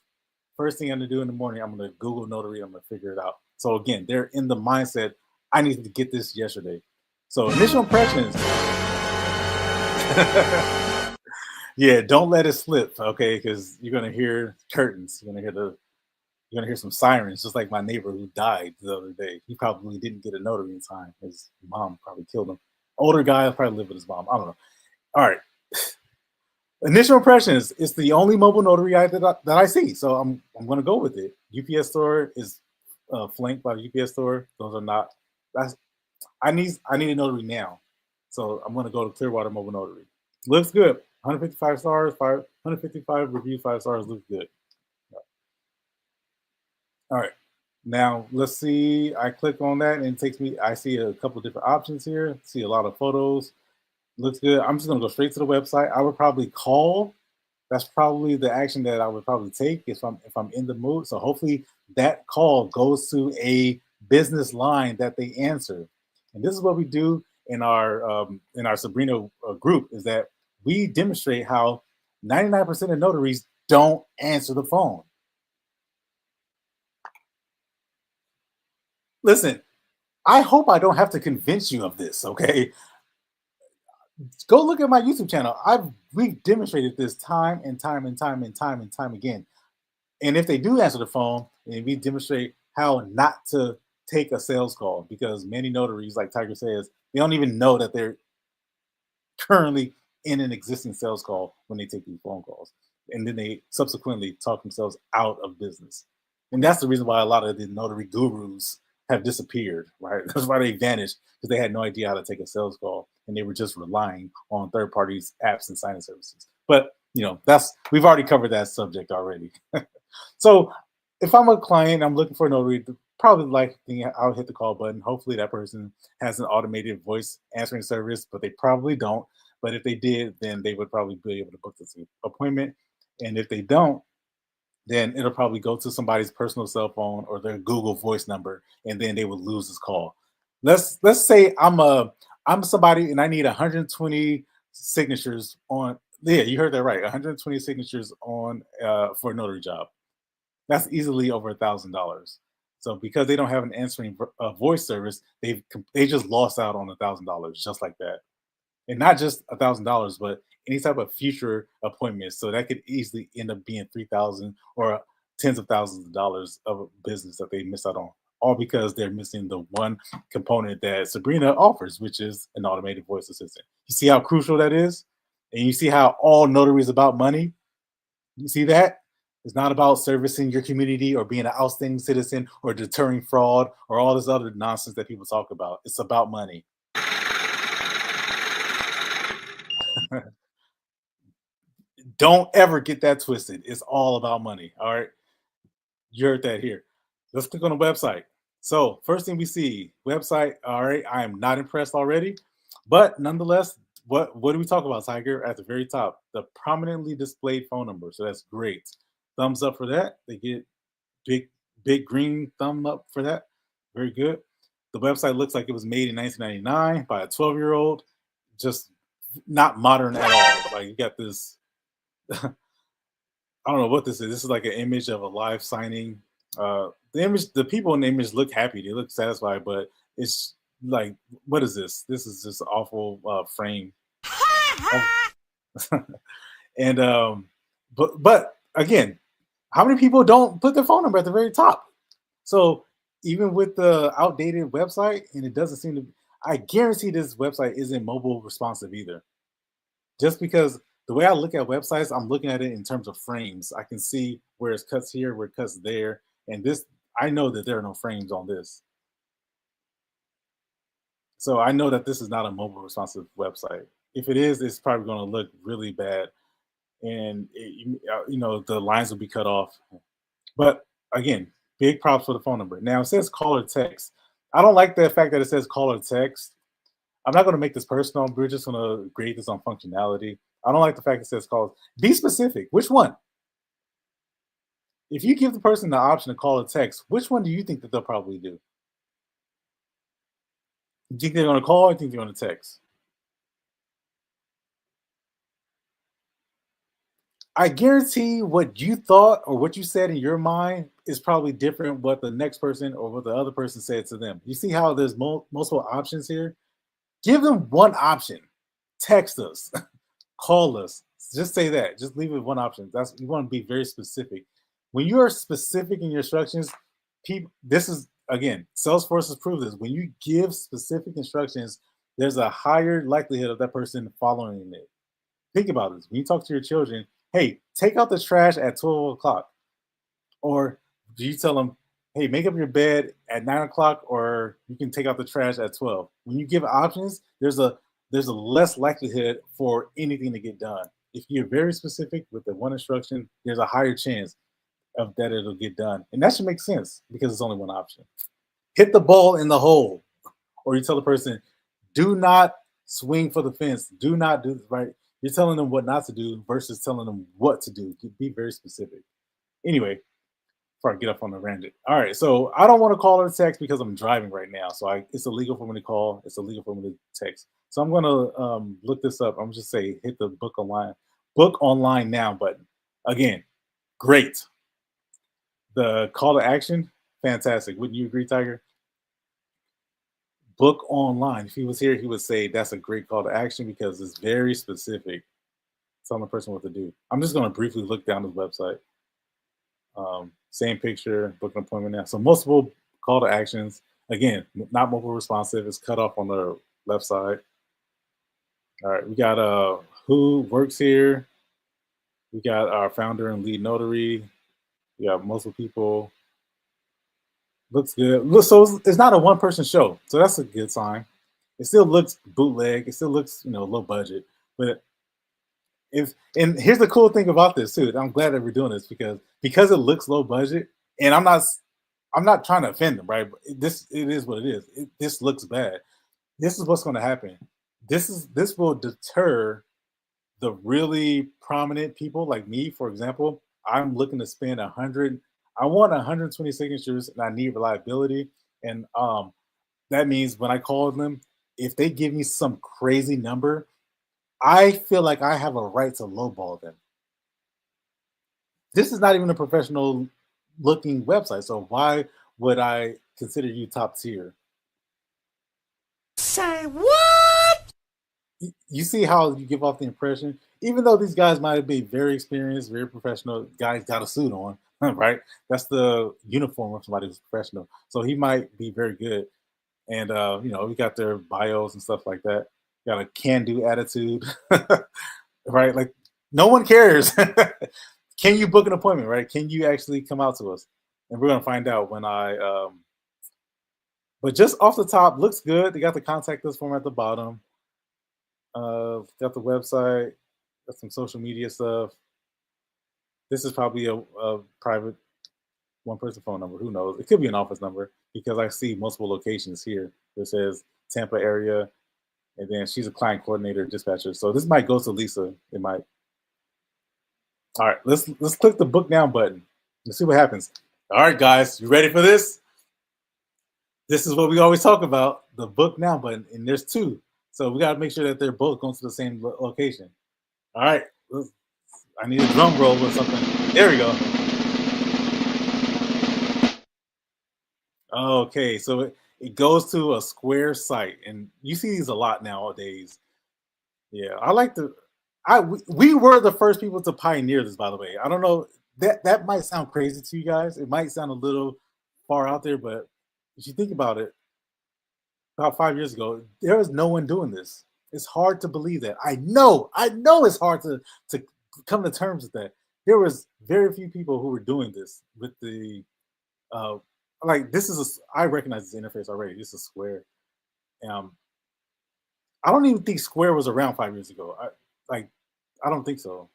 First thing I'm gonna do in the morning, I'm gonna Google notary. I'm gonna figure it out. So again, they're in the mindset. I need to get this yesterday. So initial impressions. Yeah, don't let it slip, okay? Because you're gonna hear curtains. You're gonna hear some sirens, just like my neighbor who died the other day. He probably didn't get a notary in time. His mom probably killed him. Older guy probably lived with his mom. I don't know. All right. Initial impressions. It's the only mobile notary that I see, so I'm gonna go with it. UPS store is flanked by UPS store. Those are not. That's I need a notary now, so I'm gonna go to Clearwater Mobile Notary. Looks good. 155 stars. 155 reviews. 5 stars. Looks good. All right. Now let's see. I click on that and it takes me. I see a couple different options here. See a lot of photos. Looks good. I'm just gonna go straight to the website. I would probably call. That's probably the action that I would probably take if I'm in the mood. So hopefully that call goes to a business line that they answer. And this is what we do in our Sabrina group is that we demonstrate how 99% of notaries don't answer the phone. Listen, I hope I don't have to convince you of this, okay? Go look at my YouTube channel. We've demonstrated this time and time and time and time and time again. And if they do answer the phone, and we demonstrate how not to take a sales call, because many notaries, like Tiger says, they don't even know that they're currently in an existing sales call when they take these phone calls. And then they subsequently talk themselves out of business. And that's the reason why a lot of the notary gurus have disappeared, right? That's why they vanished, because they had no idea how to take a sales call and they were just relying on third parties, apps, and signing services. But we've already covered that subject already. So if I'm a client, I'm looking for a notary, probably like I'll hit the call button. Hopefully that person has an automated voice answering service, but they probably don't. But if they did, then they would probably be able to book this appointment. And if they don't, then it'll probably go to somebody's personal cell phone or their Google Voice number, and then they would lose this call. Let's say I'm somebody and I need 120 signatures on. Yeah, you heard that right. 120 signatures on for a notary job. That's easily over $1,000. So because they don't have an answering voice service, they just lost out on $1,000 just like that, and not just $1,000, but any type of future appointments. So that could easily end up being 3,000 or tens of thousands of dollars of business that they miss out on, all because they're missing the one component that Sabrina offers, which is an automated voice assistant. You see how crucial that is, and you see how all notary is about money. You see that? It's not about servicing your community or being an outstanding citizen or deterring fraud or all this other nonsense that people talk about. It's about money. Don't ever get that twisted. It's all about money. All right. You heard that here. Let's click on the website. So first thing we see, website. All right. I am not impressed already, but nonetheless, what do we talk about, Tiger? At the very top, the prominently displayed phone number. So that's great. Thumbs up for that. They get big green thumb up for that. Very good. The website looks like it was made in 1999 by a 12-year-old. Just not modern at all. Like you got this. I don't know what this is. This is like an image of a live signing. The people in the image look happy. They look satisfied, but it's like, what is this? This is just awful frame. And but again, how many people don't put their phone number at the very top? So even with the outdated website, and it doesn't seem to, I guarantee this website isn't mobile responsive either. Just because the way I look at websites, I'm looking at it in terms of frames. I can see where it cuts here, where it cuts there, and this, I know that there are no frames on this. So I know that this is not a mobile responsive website. If it is, it's probably going to look really bad, and the lines will be cut off. But again, big props for the phone number. Now it says call or text. I don't like the fact that it says call or text. I'm not going to make this personal. We're just going to grade this on functionality. I don't like the fact it says call. Be specific. Which one? If you give the person the option to call or text, which one do you think that they'll probably do? You think they're going to call or you think they're going to text? I guarantee what you thought or what you said in your mind is probably different what the next person or what the other person said to them. You see how there's multiple options here? Give them one option. Text us, call us. Just say that. Just leave it one option. That's, you want to be very specific. When you are specific in your instructions, people, this is, again, Salesforce has proved this. When you give specific instructions, there's a higher likelihood of that person following it. Think about this. When you talk to your children, hey, take out the trash at 12 o'clock. Or do you tell them, hey, make up your bed at 9 o'clock, or you can take out the trash at 12. When you give options, there's a less likelihood for anything to get done. If you're very specific with the one instruction, there's a higher chance of that it'll get done. And that should make sense because it's only one option. Hit the ball in the hole. Or you tell the person, do not swing for the fence. Do not do this, right? You're telling them what not to do versus telling them what to do. Be very specific. Anyway, before I get up on the random. All right, so I don't want to call or text because I'm driving right now. So it's illegal for me to call. It's illegal for me to text. So I'm going to look this up. I'm just say hit the book online now button. Again, great. The call to action, fantastic. Wouldn't you agree, Tiger? Book online. If he was here, he would say that's a great call to action because it's very specific. Telling the person what to do. I'm just going to briefly look down his website. Same picture, book an appointment now. So multiple call to actions. Again, not mobile responsive. It's cut off on the left side. All right, we got who works here. We got our founder and lead notary. We got multiple people. Looks good. So it's not a one-person show, so that's a good sign. It still looks bootleg. It still looks, low budget. But and here's the cool thing about this too. I'm glad that we're doing this because it looks low budget, and I'm not trying to offend them, right? But it is what it is. This looks bad. This is what's going to happen. This will deter the really prominent people like me, for example. I'm looking to spend 100. I want 120 signatures, and I need reliability. And that means when I call them, if they give me some crazy number, I feel like I have a right to lowball them. This is not even a professional looking website, so why would I consider you top tier? Say what? You see how you give off the impression, even though these guys might be very experienced, very professional, guys got a suit on, right? That's the uniform of somebody who's professional. So he might be very good. And, we got their bios and stuff like that. Got a can-do attitude, right? Like, no one cares. Can you book an appointment, right? Can you actually come out to us? And we're going to find out when but just off the top, looks good. They got the contact us form at the bottom. Got the website, got some social media stuff. This is probably a private one-person phone number. Who knows? It could be an office number because I see multiple locations here. It says Tampa area, and then she's a client coordinator, dispatcher. So this might go to Lisa. It might. All right, let's click the book now button. Let's see what happens. All right, guys, you ready for this? This is what we always talk about, the book now button, and there's two. So we got to make sure that they're both going to the same location. All right, I need a drum roll or something. There we go. Okay, so it goes to a Square site, and you see these a lot nowadays. Yeah, I like the. We were the first people to pioneer this, by the way. I don't know, that might sound crazy to you guys. It might sound a little far out there, but if you think about it, about 5 years ago, there was no one doing this. It's hard to believe that. I know it's hard to come to terms with that. There was very few people who were doing this with the like this is I recognize this interface already. This is Square. Um, I don't even think Square was around 5 years ago. I don't think so.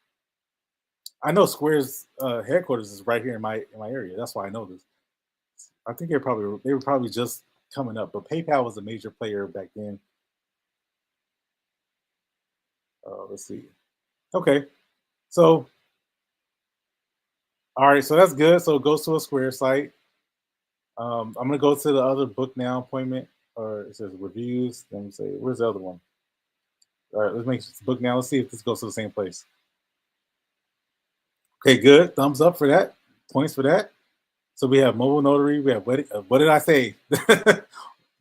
I know Square's headquarters is right here in my area. That's why I know this. I think they were probably just coming up, but PayPal was a major player back then. Let's see. Okay, so all right, so that's good. So it goes to a Square site. I'm gonna go to the other book now appointment, or it says reviews. Let me say, where's the other one? All right, let's make this book now. Let's see if this goes to the same place. Okay, good. Thumbs up for that. Points for that. So we have mobile notary. We have wedding. What did I say?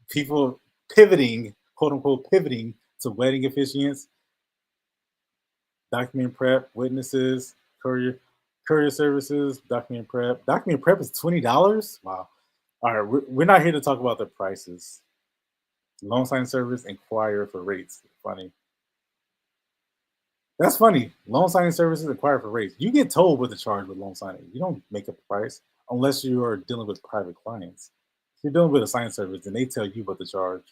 People pivoting, quote unquote, pivoting to wedding officiants, document prep, witnesses, courier services, document prep. Document prep is $20. Wow. All right, we're not here to talk about the prices. Loan signing service, inquire for rates. Funny. That's funny. Loan signing services, inquire for rates. You get told what to charge with loan signing. You don't make up the price unless you are dealing with private clients. If you're dealing with a signing service, then they tell you what to charge.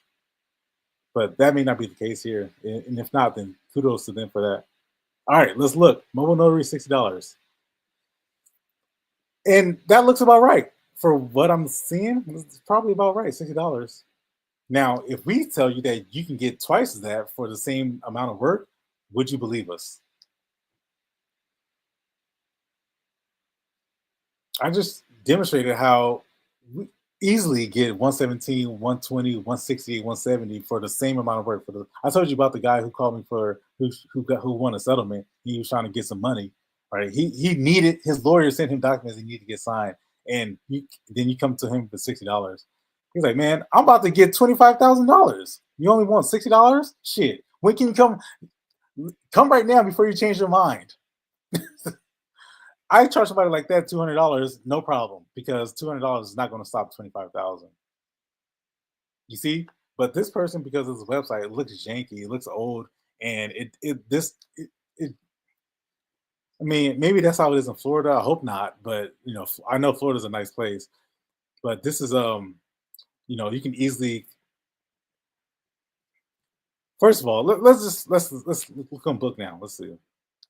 But that may not be the case here. And if not, then kudos to them for that. All right, let's look. Mobile notary, $60. And that looks about right. For what I'm seeing, it's probably about right, $60. Now, if we tell you that you can get twice that for the same amount of work, would you believe us? I just demonstrated how we easily get 117, 120, 168, 170 for the same amount of work. I told you about the guy who called me for who won a settlement. He was trying to get some money. Right? He needed, his lawyer sent him documents he needed to get signed, and then you come to him for $60. He's like, man, I'm about to get $25,000. You only want $60? Shit. When can you come? Come right now before you change your mind. I charge somebody like that $200, no problem, because $200 is not going to stop 25,000. You see, but this person, because of his website, it looks janky, it looks old, and I mean, maybe that's how it is in Florida. I hope not, but I know Florida's a nice place. But this is you can easily. First of all, let's look on book now. Let's see.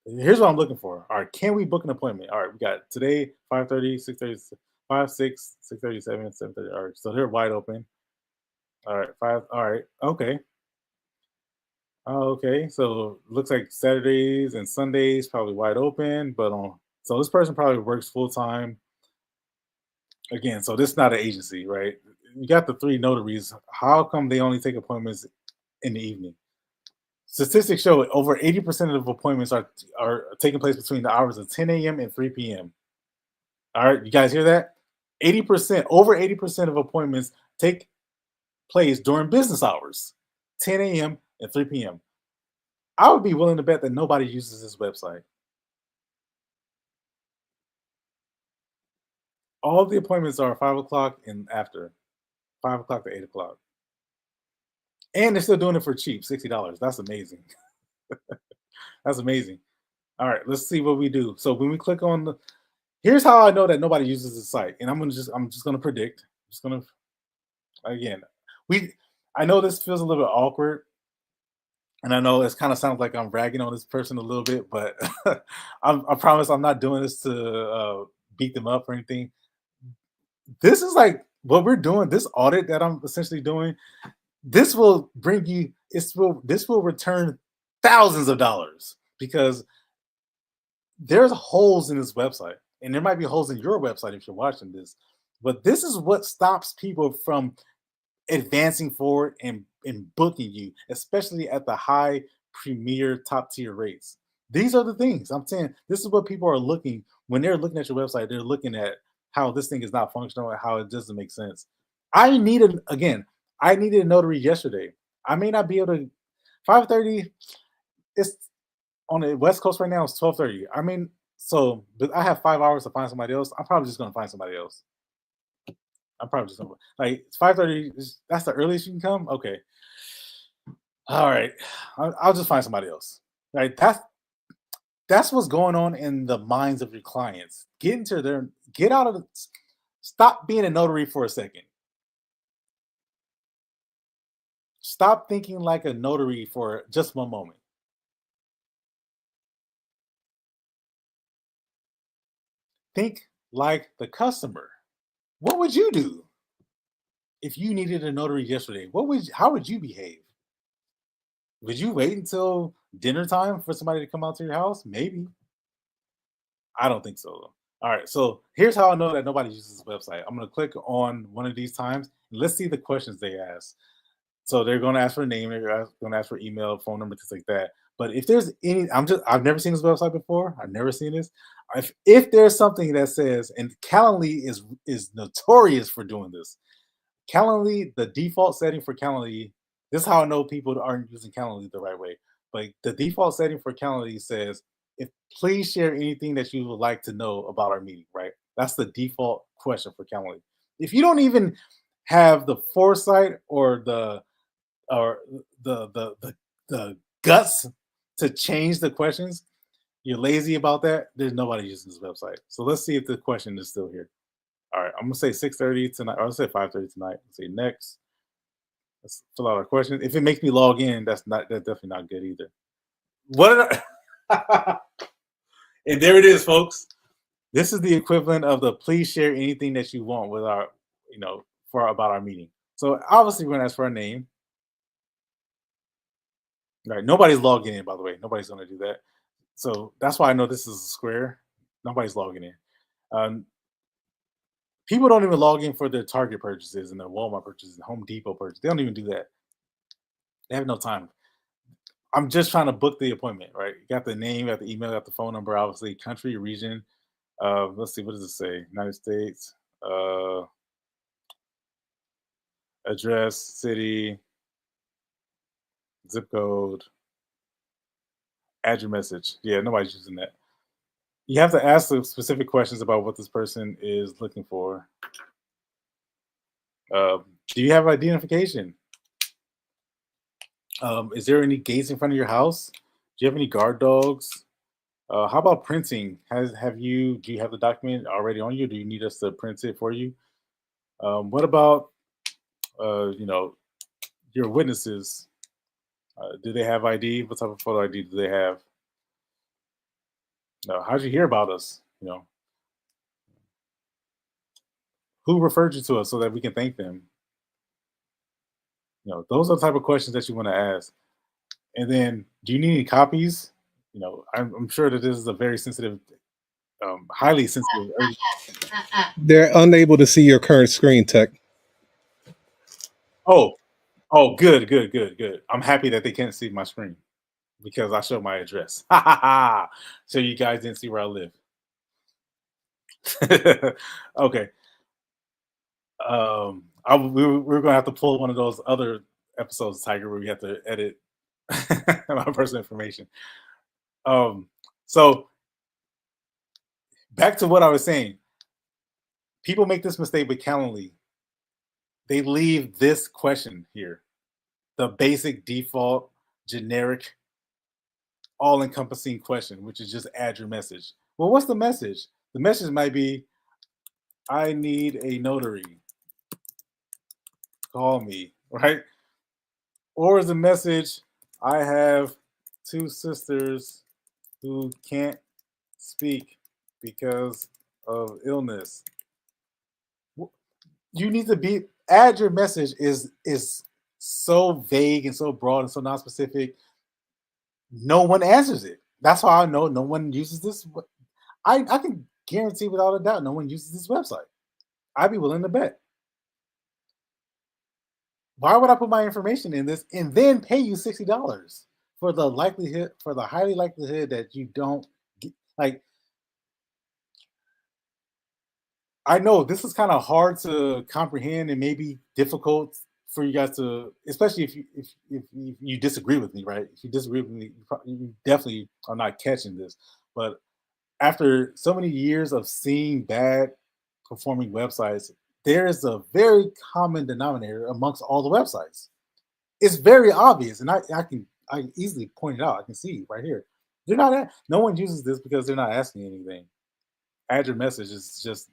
Here's what I'm looking for. All right, can we book an appointment? All right, we got today 5:30, 6:30, 5, 6, 6:37, 7:30. All right, so they're wide open. All right, 5. All right, okay. Okay, so looks like Saturdays and Sundays probably wide open, but so this person probably works full time. Again, so this is not an agency, right? You got the 3 notaries. How come they only take appointments in the evening? Statistics show over 80% of appointments are taking place between the hours of 10 a.m. and 3 p.m. All right, you guys hear that? 80%, over 80% of appointments take place during business hours, 10 a.m. and 3 p.m. I would be willing to bet that nobody uses this website. All the appointments are 5 o'clock and after, 5 o'clock to 8 o'clock. And they're still doing it for cheap, $60. That's amazing. That's amazing. All right, let's see what we do. So when we click on here's how I know that nobody uses the site, and I'm just gonna predict. I'm just gonna again, I know this feels a little bit awkward, and I know it kind of sounds like I'm ragging on this person a little bit, but I promise I'm not doing this to beat them up or anything. This is like what we're doing. This audit that I'm essentially doing. This will bring you. This will return thousands of dollars because there's holes in this website, and there might be holes in your website if you're watching this. But this is what stops people from advancing forward and booking you, especially at the high premier top tier rates. These are the things I'm saying. This is what people are looking when they're looking at your website. They're looking at how this thing is not functional and how it doesn't make sense. I needed a notary yesterday. I may not be able to 5:30. It's on the West Coast right now. It's 12:30. I mean, so but I have 5 hours to find somebody else. I'm probably just gonna find somebody else. I'm probably just gonna like it's 5:30. That's the earliest you can come. Okay, all right. I'll just find somebody else. Right? That's what's going on in the minds of your clients. Get out of the, stop being a notary for a second. Stop thinking like a notary for just one moment. Think like the customer. What would you do if you needed a notary yesterday? How would you behave? Would you wait until dinner time for somebody to come out to your house? Maybe. I don't think so, though. All right, so here's how I know that nobody uses this website. I'm going to click on one of these times. And let's see the questions they ask. So they're going to ask for a name, they're going to ask for email, phone number, things like that. But if there's any, I've never seen this website before. I've never seen this. If there's something that says, and Calendly is notorious for doing this. Calendly, the default setting for Calendly, this is how I know people aren't using Calendly the right way. But the default setting for Calendly says, if please share anything that you would like to know about our meeting, right? That's the default question for Calendly. If you don't even have the foresight or the guts to change the questions, you're lazy about that, there's nobody using this website. So let's see if the question is still here. All right, I'm gonna say 6:30 tonight, or I'll say 5:30 tonight. Let's say next. Let's fill out our question. If it makes me log in, that's definitely not good either. What did I and there it is, folks. This is the equivalent of the please share anything that you want with our, about our meeting. So obviously we're gonna ask for a name. Right. Nobody's logging in, by the way. Nobody's going to do that. So that's why I know this is a square. Nobody's logging in. People don't even log in for their Target purchases and their Walmart purchases and Home Depot purchases. They don't even do that. They have no time. I'm just trying to book the appointment, right? You got the name, you got the email, you got the phone number, obviously, country, region. Let's see, what does it say? United States, address, city, zip code, add your message. Yeah, nobody's using that. You have to ask the specific questions about what this person is looking for. Do you have identification? Is there any gates in front of your house? Do you have any guard dogs? How about printing? Do you have the document already on you? Do you need us to print it for you? What about your witnesses? Do they have ID? What type of photo ID do they have? How'd you hear about us? Who referred you to us so that we can thank them? Those are the type of questions that you want to ask. And then, do you need any copies? I'm sure that this is a very sensitive, highly sensitive. They're unable to see your current screen, TEKK. Oh, good. I'm happy that they can't see my screen because I showed my address. So you guys didn't see where I live. Okay. We're gonna have to pull one of those other episodes, Tiger, where we have to edit my personal information. So back to what I was saying. People make this mistake with Calendly. They leave this question here, the basic default generic all-encompassing question, which is just add your message. Well, what's the message? The message might be, I need a notary. Call me, right? Or is the message, I have two sisters who can't speak because of illness. You need to add your message is so vague and so broad and so non-specific. No one answers it. That's how I know no one uses this. I can guarantee without a doubt no one uses this website. I'd be willing to bet. Why would I put my information in this and then pay you $60 for the highly likelihood that you don't get, like, I know this is kind of hard to comprehend and maybe difficult for you guys to, especially if you disagree with me, right? If you disagree with me, you definitely are not catching this. But after so many years of seeing bad performing websites, there is a very common denominator amongst all the websites. It's very obvious, and I can easily point it out. I can see right here. They're not no one uses this because they're not asking anything. Add your message is just,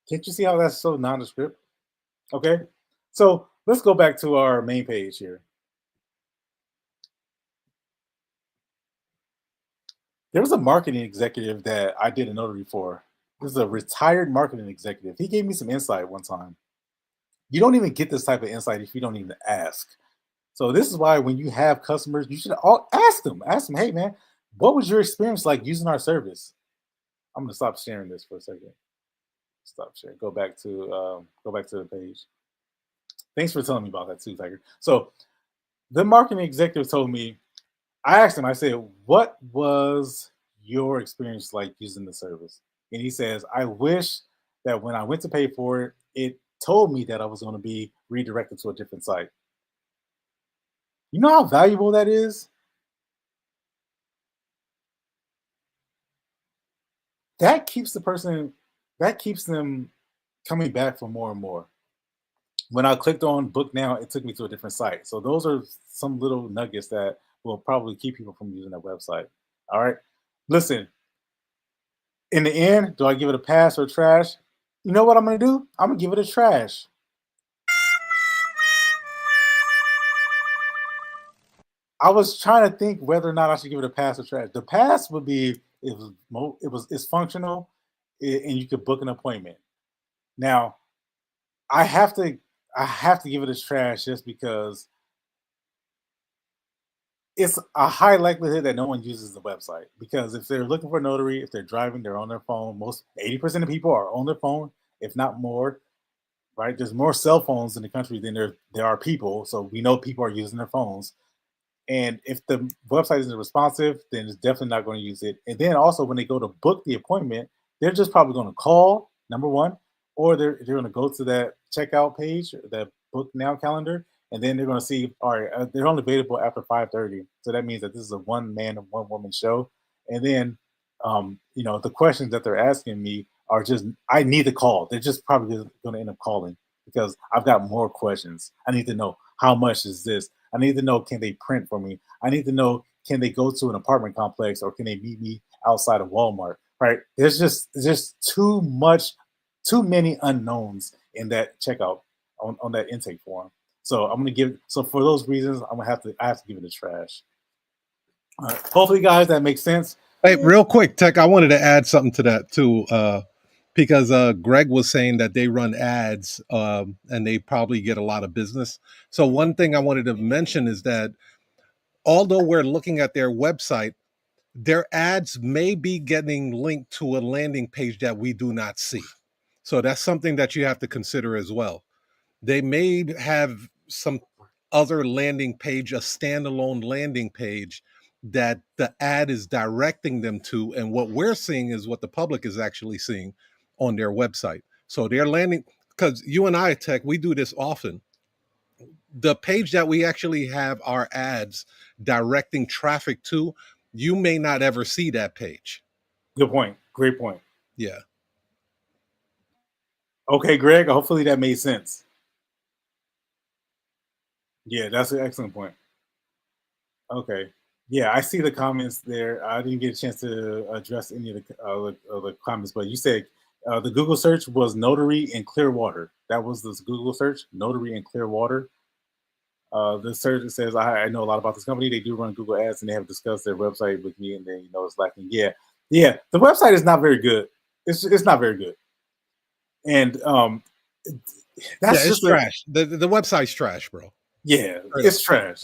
can't you see how that's so nondescript? Okay. So let's go back to our main page here. There was a marketing executive that I did a notary for. This is a retired marketing executive. He gave me some insight one time. You don't even get this type of insight if you don't even ask. So this is why when you have customers, you should all ask them. Ask them, hey man, what was your experience like using our service? I'm gonna stop sharing this for a second. Stop sharing. Go back to the page. Thanks for telling me about that too, Tiger. So the marketing executive told me, I asked him, I said, what was your experience like using the service? And he says, I wish that when I went to pay for it, it told me that I was going to be redirected to a different site. You know how valuable that is? That keeps that keeps them coming back for more and more. When I clicked on book now, it took me to a different site. So those are some little nuggets that will probably keep people from using that website. All right. Listen, in the end, do I give it a pass or trash? You know what I'm going to do? I'm going to give it a trash. I was trying to think whether or not I should give it a pass or trash. The pass would be it's functional, and you could book an appointment. Now, I have to give it a trash just because it's a high likelihood that no one uses the website, because if they're looking for a notary, if they're driving, they're on their phone. Most 80% of people are on their phone, if not more. Right? There's more cell phones in the country than there are people, so we know people are using their phones. And if the website isn't responsive, then it's definitely not going to use it. And then also when they go to book the appointment, they're just probably going to call, number one, or they're going to go to that checkout page, that book now calendar, and then they're going to see, all right, they're only available after 5:30. So that means that this is a one man and one woman show. And then, the questions that they're asking me are just, I need to call. They're just probably going to end up calling because I've got more questions. I need to know, how much is this? I need to know, can they print for me? I need to know, can they go to an apartment complex or can they meet me outside of Walmart? Right? There's just too many unknowns in that checkout on that intake form. So for those reasons, I have to give it a trash. All right. Hopefully, guys, that makes sense. Hey, real quick, Tech, I wanted to add something to that too. Because Greg was saying that they run ads and they probably get a lot of business. So one thing I wanted to mention is that although we're looking at their website, their ads may be getting linked to a landing page that we do not see. So that's something that you have to consider as well. They may have some other landing page, a standalone landing page that the ad is directing them to. And what we're seeing is what the public is actually seeing on their website. So they're landing, because you and I, Tech, we do this often. The page that we actually have our ads directing traffic to, you may not ever see that page. Good point. Great point. Yeah. Okay, Greg, hopefully that made sense. Yeah, that's an excellent point. Okay. Yeah, I see the comments there. I didn't get a chance to address any of the comments, but you said the Google search was notary in Clearwater. That was this Google search, notary in Clearwater. The search says, I know a lot about this company. They do run Google ads and they have discussed their website with me, and then it's lacking. Yeah. The website is not very good. It's not very good. And that's it's trash. The website's trash, bro. Yeah, it's trash.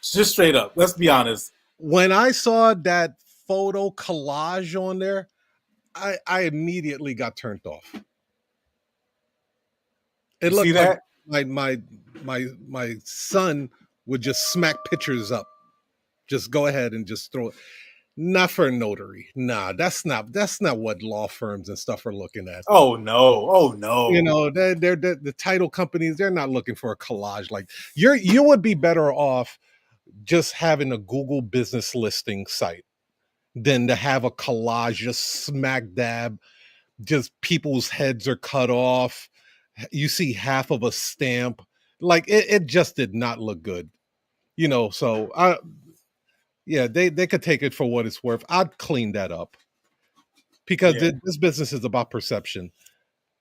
Just straight up. Let's be honest. When I saw that photo collage on there, I immediately got turned off. It looked like my son would just smack pictures up. Just go ahead and just throw it. Not for a notary. Nah, that's not what law firms and stuff are looking at. Oh no! Oh no! You know, they're the title companies. They're not looking for a collage. Like you would be better off just having a Google business listing site than to have a collage just smack dab. Just people's heads are cut off. You see half of a stamp. Like it just did not look good. You know, so yeah, they could take it for what it's worth. I'd clean that up because Yeah. this business is about perception.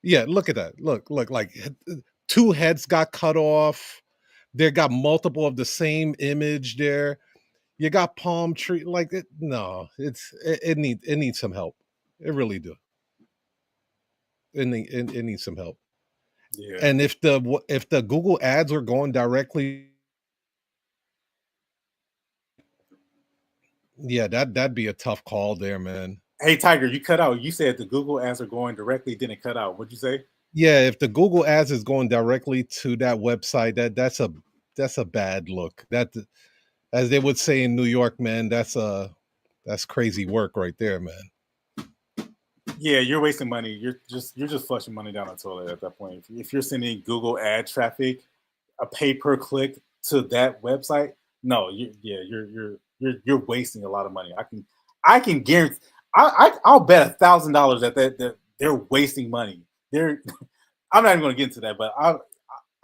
Yeah, look at that. Look, like two heads got cut off. They got multiple of the same image there. You got palm tree like it. No, it needs some help. It really do. It needs some help. Yeah. And if the Google ads were going directly, yeah, that'd be a tough call there, man. Hey Tiger, you cut out. You said the Google ads are going directly, didn't cut out. What'd you say? Yeah, if the Google ads is going directly to that website, that's a bad look. That, as they would say in New York, man, that's crazy work right there, man. Yeah, you're wasting money. You're just flushing money down the toilet at that point. If you're sending Google ad traffic, a pay per click to that website, no, you're wasting a lot of money. I can guarantee. I'll bet $1,000 that they're wasting money. I'm not even going to get into that, but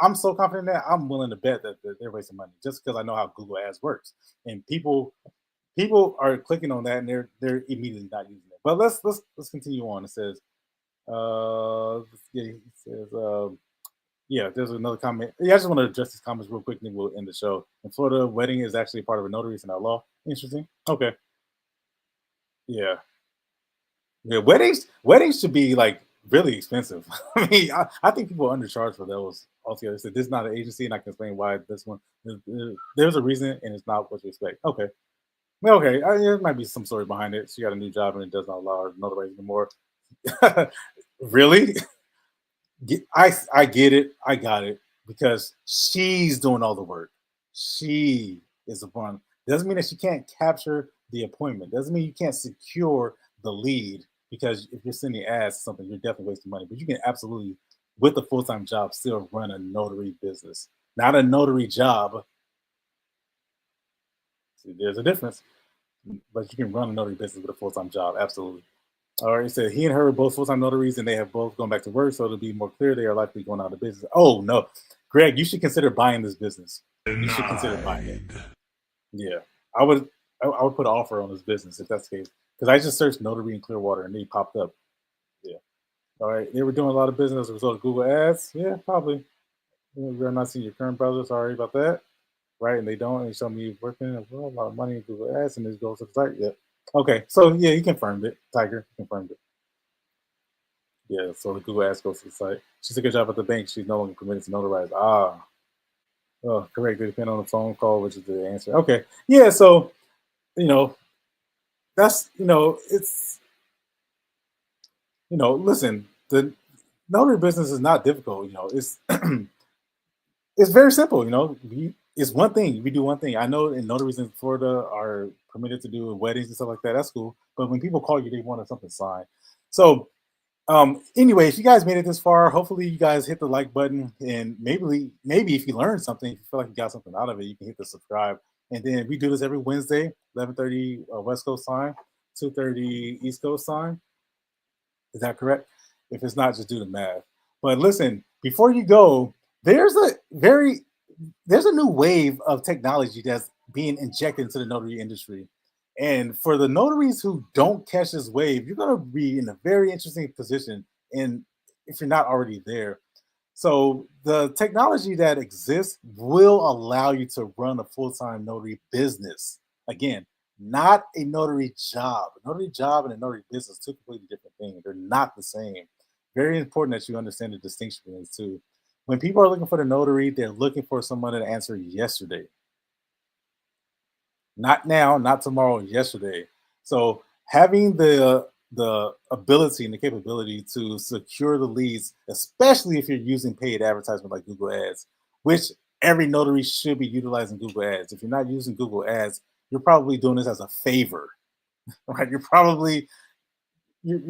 I'm so confident that I'm willing to bet that they're wasting money just because I know how Google Ads works, and people are clicking on that and they're immediately not using it. But let's continue on. It says, yeah, it says, yeah, there's another comment. Yeah, I just want to address these comments real quick, and then we'll end the show. In Florida, wedding is actually part of a notary, it's not law. Interesting. Okay. Yeah. Yeah, weddings should be like really expensive. I mean, I think people undercharge for those altogether. So this is not an agency, and I can explain why this one. There's a reason, and it's not what you expect. Okay, well, okay, there might be some story behind it. She got a new job, and it does not allow her to notarize anymore. Really? I get it. I got it because she's doing all the work. She is the one. Doesn't mean that she can't capture the appointment. Doesn't mean you can't secure the lead because if you're sending ads to something, you're definitely wasting money. But you can absolutely, with a full-time job, still run a notary business. Not a notary job. See, there's a difference. But you can run a notary business with a full-time job. Absolutely. All right, it said he and her are both full-time notaries and they have both gone back to work. So to be more clear, they are likely going out of business. Oh, no. Greg, you should consider buying this business. You should consider buying it. Yeah. I would put an offer on this business if that's the case. Because I just searched notary in Clearwater and they popped up. Yeah. All right. They were doing a lot of business as a result of Google ads. Yeah, probably. We're not seeing your current browser. Sorry about that. Right. And they don't. And they show me working a lot of money in Google ads and this goes to the site. Yeah. Okay. So, yeah, he confirmed it. Tiger confirmed it. Yeah. So the Google ads goes to the site. She took a job at the bank. She's no longer permitted to notarize. Ah. Oh, correct. They depend on the phone call, which is the answer. Okay. Yeah. So, that's, it's, listen, the notary business is not difficult. It's, it's very simple. It's one thing. We do one thing. I know in notaries in Florida are permitted to do weddings and stuff like that. That's cool. But when people call you, they want something signed. So, anyway, if you guys made it this far, hopefully you guys hit the like button, and maybe if you learned something, if you feel like you got something out of it, you can hit the subscribe. And then we do this every Wednesday, 11:30 West Coast time, 2:30 East Coast time. Is that correct? If it's not, just do the math. But listen, before you go, there's a new wave of technology that's being injected into the notary industry. And for the notaries who don't catch this wave, you're going to be in a very interesting position. And if you're not already there, so the technology that exists will allow you to run a full-time notary business. Again, not a notary job. A notary job and a notary business are two completely different things. They're not the same. Very important that you understand the distinction between the two. When people are looking for the notary, they're looking for someone to answer yesterday. Not now, not tomorrow, yesterday. So having the ability and the capability to secure the leads, especially if you're using paid advertisement like Google Ads, which every notary should be utilizing Google Ads. If you're not using Google Ads, you're probably doing this as a favor, right? You're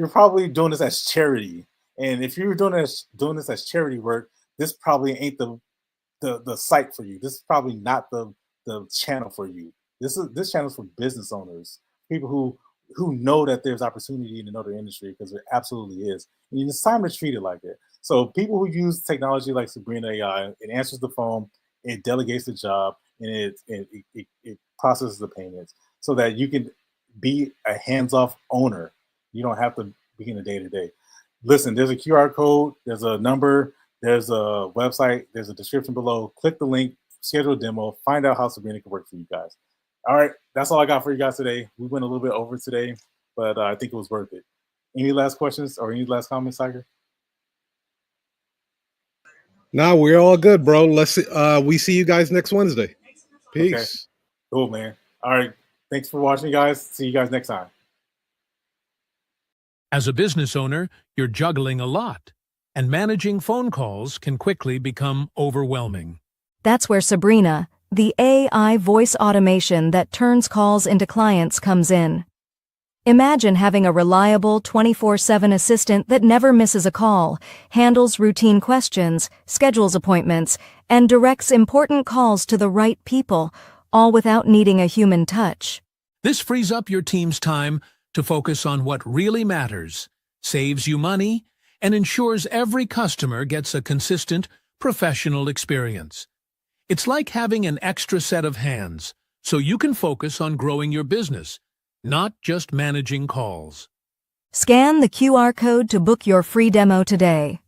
probably doing this as charity. And if you're doing this as charity work, this probably ain't the site for you. This is probably not the channel for you. This channel is for business owners, people who know that there's opportunity in the notary industry, because there absolutely is. And it's time to treat it like it. So people who use technology like Sabrina AI, it answers the phone, it delegates the job, and it processes the payments so that you can be a hands-off owner. You don't have to be in the day-to-day. Listen, there's a QR code, there's a number, there's a website, there's a description below. Click the link, schedule a demo, find out how Sabrina can work for you guys. All right, that's all I got for you guys today. We went a little bit over today, but I think it was worth it. Any last questions or any last comments, Tiger? No, we're all good, bro. Let's we see you guys next Wednesday. Peace. Okay. Cool, man. All right. Thanks for watching, guys. See you guys next time. As a business owner, you're juggling a lot, and managing phone calls can quickly become overwhelming. That's where Sabrina, the AI voice automation that turns calls into clients, comes in. Imagine having a reliable 24/7 assistant that never misses a call, handles routine questions, schedules appointments, and directs important calls to the right people, all without needing a human touch. This frees up your team's time to focus on what really matters, saves you money, and ensures every customer gets a consistent, professional experience. It's like having an extra set of hands, so you can focus on growing your business, not just managing calls. Scan the QR code to book your free demo today.